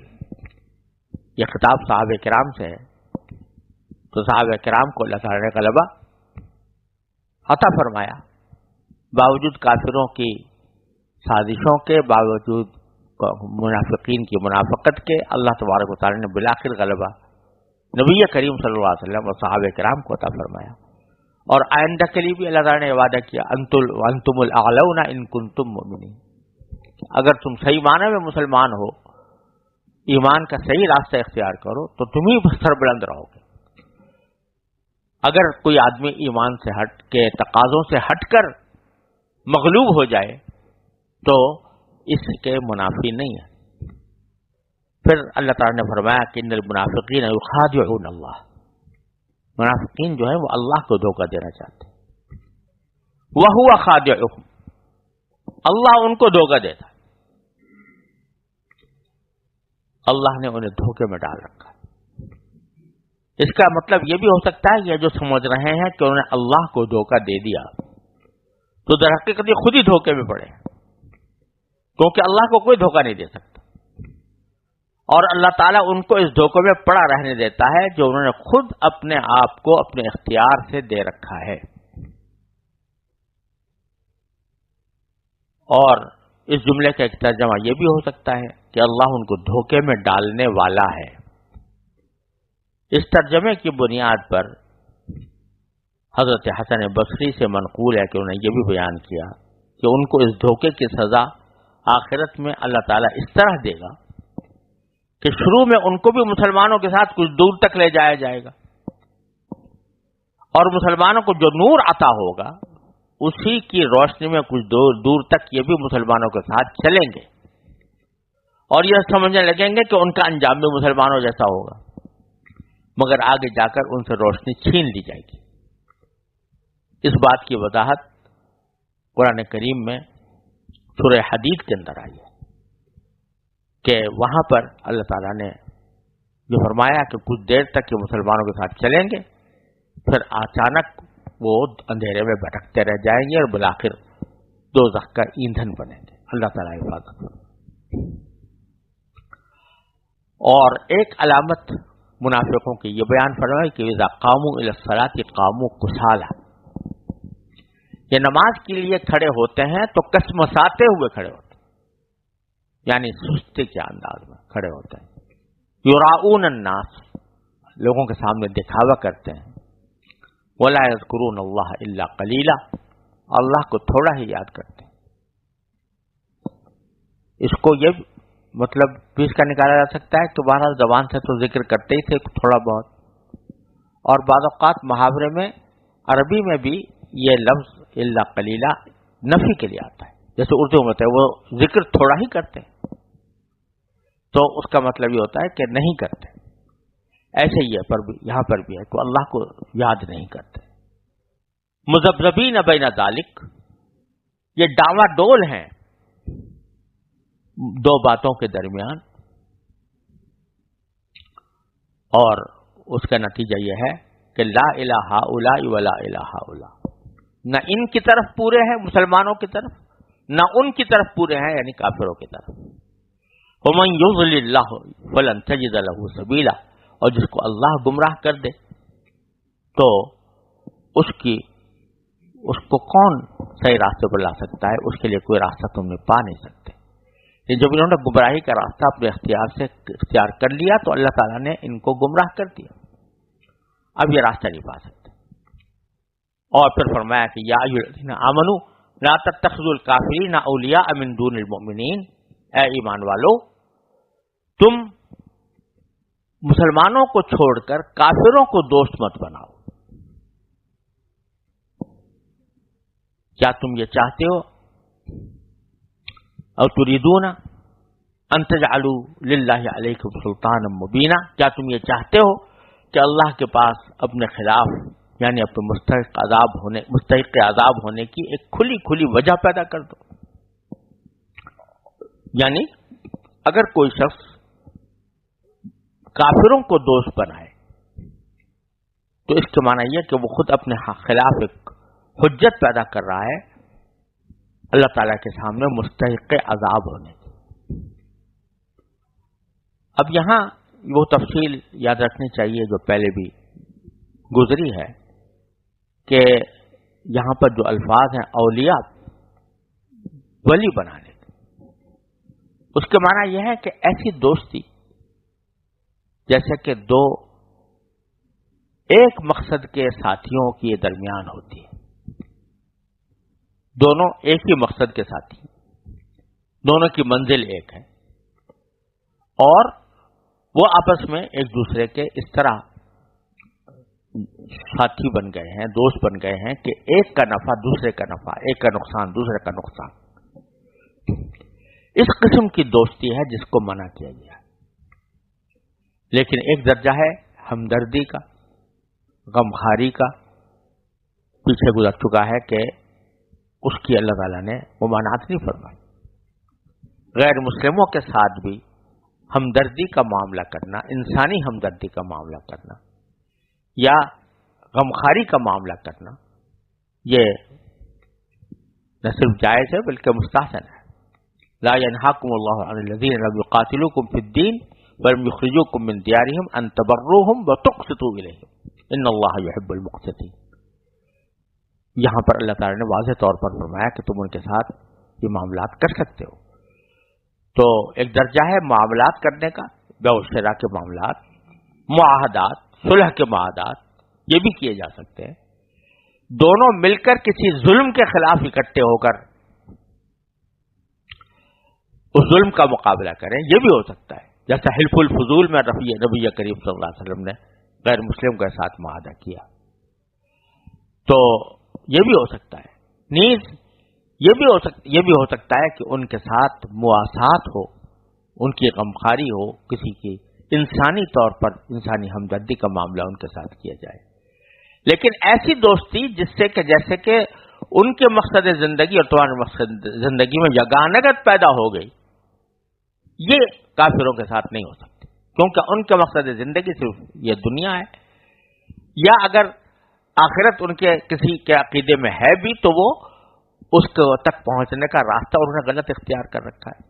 یہ خطاب صحابہ کرام سے ہے، تو صحابہ کرام کو اللہ تعالی نے غلبہ عطا فرمایا، باوجود کافروں کی سازشوں کے، باوجود منافقین کی منافقت کے، اللہ تبارک و تعالی نے بالآخر غلبہ نبی کریم صلی اللہ علیہ وسلم اور صحابہ کرام کو عطا فرمایا۔ اور آئندہ کے لیے بھی اللہ تعالی نے وعدہ کیا، انتم الاعلون ان کنتم مؤمنین، اگر تم صحیح معنی میں مسلمان ہو، ایمان کا صحیح راستہ اختیار کرو تو تم ہی سربلند رہو گے۔ اگر کوئی آدمی ایمان سے ہٹ کے، تقاضوں سے ہٹ کر مغلوب ہو جائے تو اس کے منافی نہیں ہے۔ پھر اللہ تعالیٰ نے فرمایا کہ ان المنافقین یخادعون اللہ، منافقین جو ہیں وہ اللہ کو دھوکہ دینا چاہتے ہیں، وہو خادعهم، اللہ ان کو دھوکہ دیتا ہے، اللہ نے انہیں دھوکے میں ڈال رکھا ہے۔ اس کا مطلب یہ بھی ہو سکتا ہے یہ جو سمجھ رہے ہیں کہ انہوں نے اللہ کو دھوکہ دے دیا تو در حقیقت یہ خود ہی دھوکے میں پڑے، کیونکہ اللہ کو کوئی دھوکہ نہیں دے سکتا، اور اللہ تعالیٰ ان کو اس دھوکے میں پڑا رہنے دیتا ہے جو انہوں نے خود اپنے آپ کو اپنے اختیار سے دے رکھا ہے۔ اور اس جملے کا ایک ترجمہ یہ بھی ہو سکتا ہے کہ اللہ ان کو دھوکے میں ڈالنے والا ہے۔ اس ترجمے کی بنیاد پر حضرت حسن بصری سے منقول ہے کہ انہوں نے یہ بھی بیان کیا کہ ان کو اس دھوکے کی سزا آخرت میں اللہ تعالیٰ اس طرح دے گا کہ شروع میں ان کو بھی مسلمانوں کے ساتھ کچھ دور تک لے جایا جائے گا، اور مسلمانوں کو جو نور عطا ہوگا اسی کی روشنی میں کچھ دور تک یہ بھی مسلمانوں کے ساتھ چلیں گے، اور یہ سمجھنے لگیں گے کہ ان کا انجام بھی مسلمانوں جیسا ہوگا، مگر آگے جا کر ان سے روشنی چھین لی جائے گی۔ اس بات کی وضاحت قرآن کریم میں سورہ حدید کے اندر آئی ہے کہ وہاں پر اللہ تعالیٰ نے جو فرمایا کہ کچھ دیر تک یہ مسلمانوں کے ساتھ چلیں گے، پھر اچانک وہ اندھیرے میں بھٹکتے رہ جائیں گے اور بالآخر دوزخ کا ایندھن بنیں گے۔ اللہ تعالیٰ حفاظت کرے۔ اور ایک علامت منافقوں کی یہ بیان فرمائی کہ اذا قاموا الی الصلاۃ قاموا کسالى، یہ نماز کے لیے کھڑے ہوتے ہیں تو کسمساتے ہوئے کھڑے ہوتے ہیں، یعنی سستی کے انداز میں کھڑے ہوتے ہیں۔ یراؤون الناس، لوگوں کے سامنے دکھاوا کرتے ہیں۔ ولا یذکرون اللہ الا قلیلا، اللہ کو تھوڑا ہی یاد کرتے ہیں۔ اس کو یہ مطلب بھی اس کا نکالا جا سکتا ہے کہ بہرحال زبان سے تو ذکر کرتے ہی تھے تھوڑا بہت، اور بعض اوقات محاورے میں عربی میں بھی یہ لفظ الا قلیلا نفی کے لیے آتا ہے، جیسے اردو میں ہوتا ہے وہ ذکر تھوڑا ہی کرتے ہیں، تو اس کا مطلب یہ ہوتا ہے کہ نہیں کرتے۔ ایسے ہی یہاں پر بھی ہے کہ اللہ کو یاد نہیں کرتے۔ مذبذبین بین ذالک، یہ ڈاوا ڈول ہیں دو باتوں کے درمیان، اور اس کا نتیجہ یہ ہے کہ لا الہ ہؤلاء ولا الہ ہؤلاء، نہ ان کی طرف پورے ہیں مسلمانوں کی طرف، نہ ان کی طرف پورے ہیں یعنی کافروں کی طرف۔ ومن یضلل اللہ فلن تجد له سبیلا، اور جس کو اللہ گمراہ کر دے تو اس کو کون صحیح راستے پر لا سکتا ہے؟ اس کے لیے کوئی راستہ تم نے پا نہیں سکتے۔ جب انہوں نے گمراہی کا راستہ اپنے اختیار سے اختیار کر لیا تو اللہ تعالیٰ نے ان کو گمراہ کر دیا، اب یہ راستہ نہیں پا سکتے۔ اور پھر فرمایا کہ یا ایھا الذین آمنوا لا تتخذوا الکافرین اولیاء من دون المؤمنین، اے ایمان والو تم مسلمانوں کو چھوڑ کر کافروں کو دوست مت بناؤ۔ کیا تم یہ چاہتے ہو؟ او تريدون ان تجعلوا للہ علیکم سلطانا مبینا، کیا تم یہ چاہتے ہو کہ اللہ کے پاس اپنے خلاف یعنی اپنے مستحق عذاب ہونے کی ایک کھلی وجہ پیدا کر دو؟ یعنی اگر کوئی شخص کافروں کو دوست بنائے تو اس کے معنی یہ کہ وہ خود اپنے خلاف ایک حجت پیدا کر رہا ہے اللہ تعالیٰ کے سامنے مستحق عذاب ہونے کی۔ اب یہاں وہ تفصیل یاد رکھنی چاہیے جو پہلے بھی گزری ہے کہ یہاں پر جو الفاظ ہیں اولیاء ولی بنانے کے، اس کے معنی یہ ہے کہ ایسی دوستی جیسے کہ دو ایک مقصد کے ساتھیوں کے درمیان ہوتی ہے، دونوں ایک ہی مقصد کے ساتھی، دونوں کی منزل ایک ہے، اور وہ آپس میں ایک دوسرے کے اس طرح ساتھی بن گئے ہیں، دوست بن گئے ہیں کہ ایک کا نفع دوسرے کا نفع، ایک کا نقصان دوسرے کا نقصان۔ اس قسم کی دوستی ہے جس کو منع کیا گیا ہے۔ لیکن ایک درجہ ہے ہمدردی کا، غمخواری کا، پیچھے گزر چکا ہے کہ اس کی اللہ تعالیٰ نے ممانعت نہیں فرمائی۔ غیر مسلموں کے ساتھ بھی ہمدردی کا معاملہ کرنا، انسانی ہمدردی کا معاملہ کرنا یا غمخواری کا معاملہ کرنا، یہ نہ صرف جائز ہے بلکہ مستحسن ہے۔ لا ينهاكم الله عن الذين لم يقاتلوكم في الدين ولم يخرجوكم من ديارهم ان تبروهم وتقسطوا اليهم ان الله يحب المقسطين۔ یہاں پر اللہ تعالیٰ نے واضح طور پر فرمایا کہ تم ان کے ساتھ یہ معاملات کر سکتے ہو۔ تو ایک درجہ ہے معاملات کرنے کا، بیع و شراء کے معاملات، معاہدات، صلح کے معاہدات، یہ بھی کیے جا سکتے ہیں۔ دونوں مل کر کسی ظلم کے خلاف اکٹھے ہو کر اس ظلم کا مقابلہ کریں، یہ بھی ہو سکتا ہے، جیسا حلف الفضول میں نبی کریم صلی اللہ علیہ وسلم نے غیر مسلم کے ساتھ معاہدہ کیا، تو یہ بھی ہو سکتا ہے۔ نیز یہ بھی ہو سکتا ہے کہ ان کے ساتھ مواسات ہو، ان کی غمخواری ہو، کسی کی انسانی طور پر انسانی ہمدردی کا معاملہ ان کے ساتھ کیا جائے، لیکن ایسی دوستی جس سے کہ جیسے کہ ان کے مقصد زندگی اور تمہارے مقصد زندگی میں یگانگت پیدا ہو گئی، یہ کافروں کے ساتھ نہیں ہو سکتی، کیونکہ ان کے مقصد زندگی صرف یہ دنیا ہے، یا اگر آخرت ان کے کسی کے عقیدے میں ہے بھی تو وہ اس تک پہنچنے کا راستہ انہوں نے غلط اختیار کر رکھا ہے۔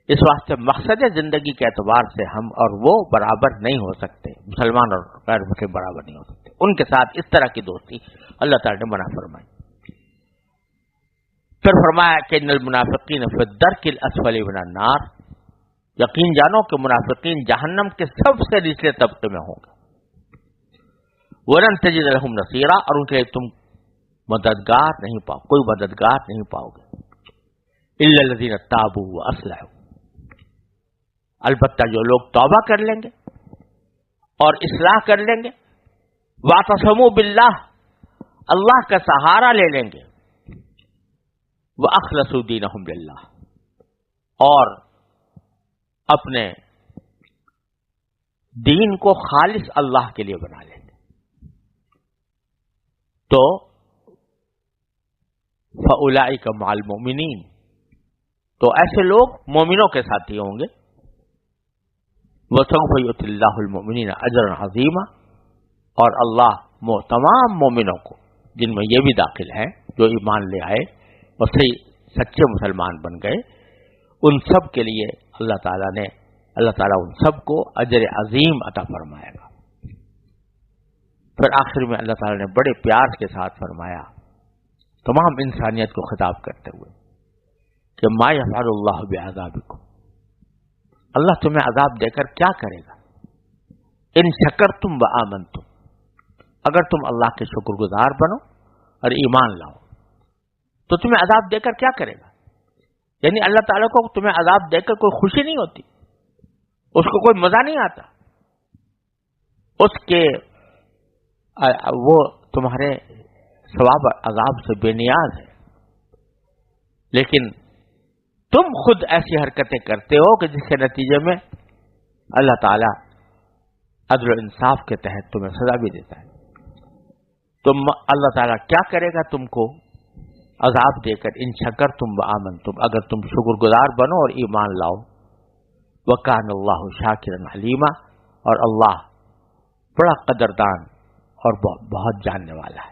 اس واسطے مقصد زندگی کے اعتبار سے ہم اور وہ برابر نہیں ہو سکتے، مسلمان اور غیر مسلم برابر نہیں ہو سکتے، ان کے ساتھ اس طرح کی دوستی اللہ تعالی نے منع فرمائی۔ پھر فرمایا کہ ان المنافقین فی الدرک الاسفل من النار، یقین جانو کہ منافقین جہنم کے سب سے نچلے طبقے میں ہوں گے۔ وَلَن تَجِدَ لَهُمْ نَصِيرًا، اور ان کے لیے تم مددگار نہیں پاؤ، کوئی مددگار نہیں پاؤ گے، إِلَّا الَّذِينَ تَابُوا وَأَصْلَحُوا، البتہ جو لوگ توبہ کر لیں گے اور اصلاح کر لیں گے، وَاعْتَصَمُوا بِاللَّهِ، اللہ کا سہارا لے لیں گے، وَأَخْلَصُوا دِينَهُمْ لِلَّهِ، اور اپنے دین کو خالص اللہ کے لیے بنا لیں گے، تو فَأُولَئِكَ مَعَ الْمُؤْمِنِينَ، تو ایسے لوگ مومنوں کے ساتھی ہوں گے، وَسَوْفَ يُؤْتِ اللَّهُ الْمُؤْمِنِينَ أَجْرًا عَظِيمًا، اور اللہ تمام مومنوں کو، جن میں یہ بھی داخل ہیں جو ایمان لے آئے اور صحیح سچے مسلمان بن گئے، ان سب کے لیے اللہ تعالیٰ ان سب کو اجر عظیم عطا فرمائے گا۔ پھر آخر میں اللہ تعالیٰ نے بڑے پیار کے ساتھ فرمایا تمام انسانیت کو خطاب کرتے ہوئے کہ ما یفعل اللہ بعذابکم، اللہ تمہیں عذاب دے کر کیا کرے گا، ان شکرتم وآمنتم، اگر تم اللہ کے شکر گزار بنو اور ایمان لاؤ تو تمہیں عذاب دے کر کیا کرے گا؟ یعنی اللہ تعالیٰ کو تمہیں عذاب دے کر کوئی خوشی نہیں ہوتی، اس کو کوئی مزہ نہیں آتا، اس کے وہ تمہارے ثواب عذاب سے بے نیاز ہے، لیکن تم خود ایسی حرکتیں کرتے ہو کہ جس کے نتیجے میں اللہ تعالیٰ عدل و انصاف کے تحت تمہیں سزا بھی دیتا ہے۔ تو اللہ تعالیٰ کیا کرے گا تم کو عذاب دے کر، ان شکرتم وآمنتم، اگر تم شکر گزار بنو اور ایمان لاؤ وکان اللہ شاکرا علیما، اور اللہ بڑا قدردان اور بہت جاننے والا ہے۔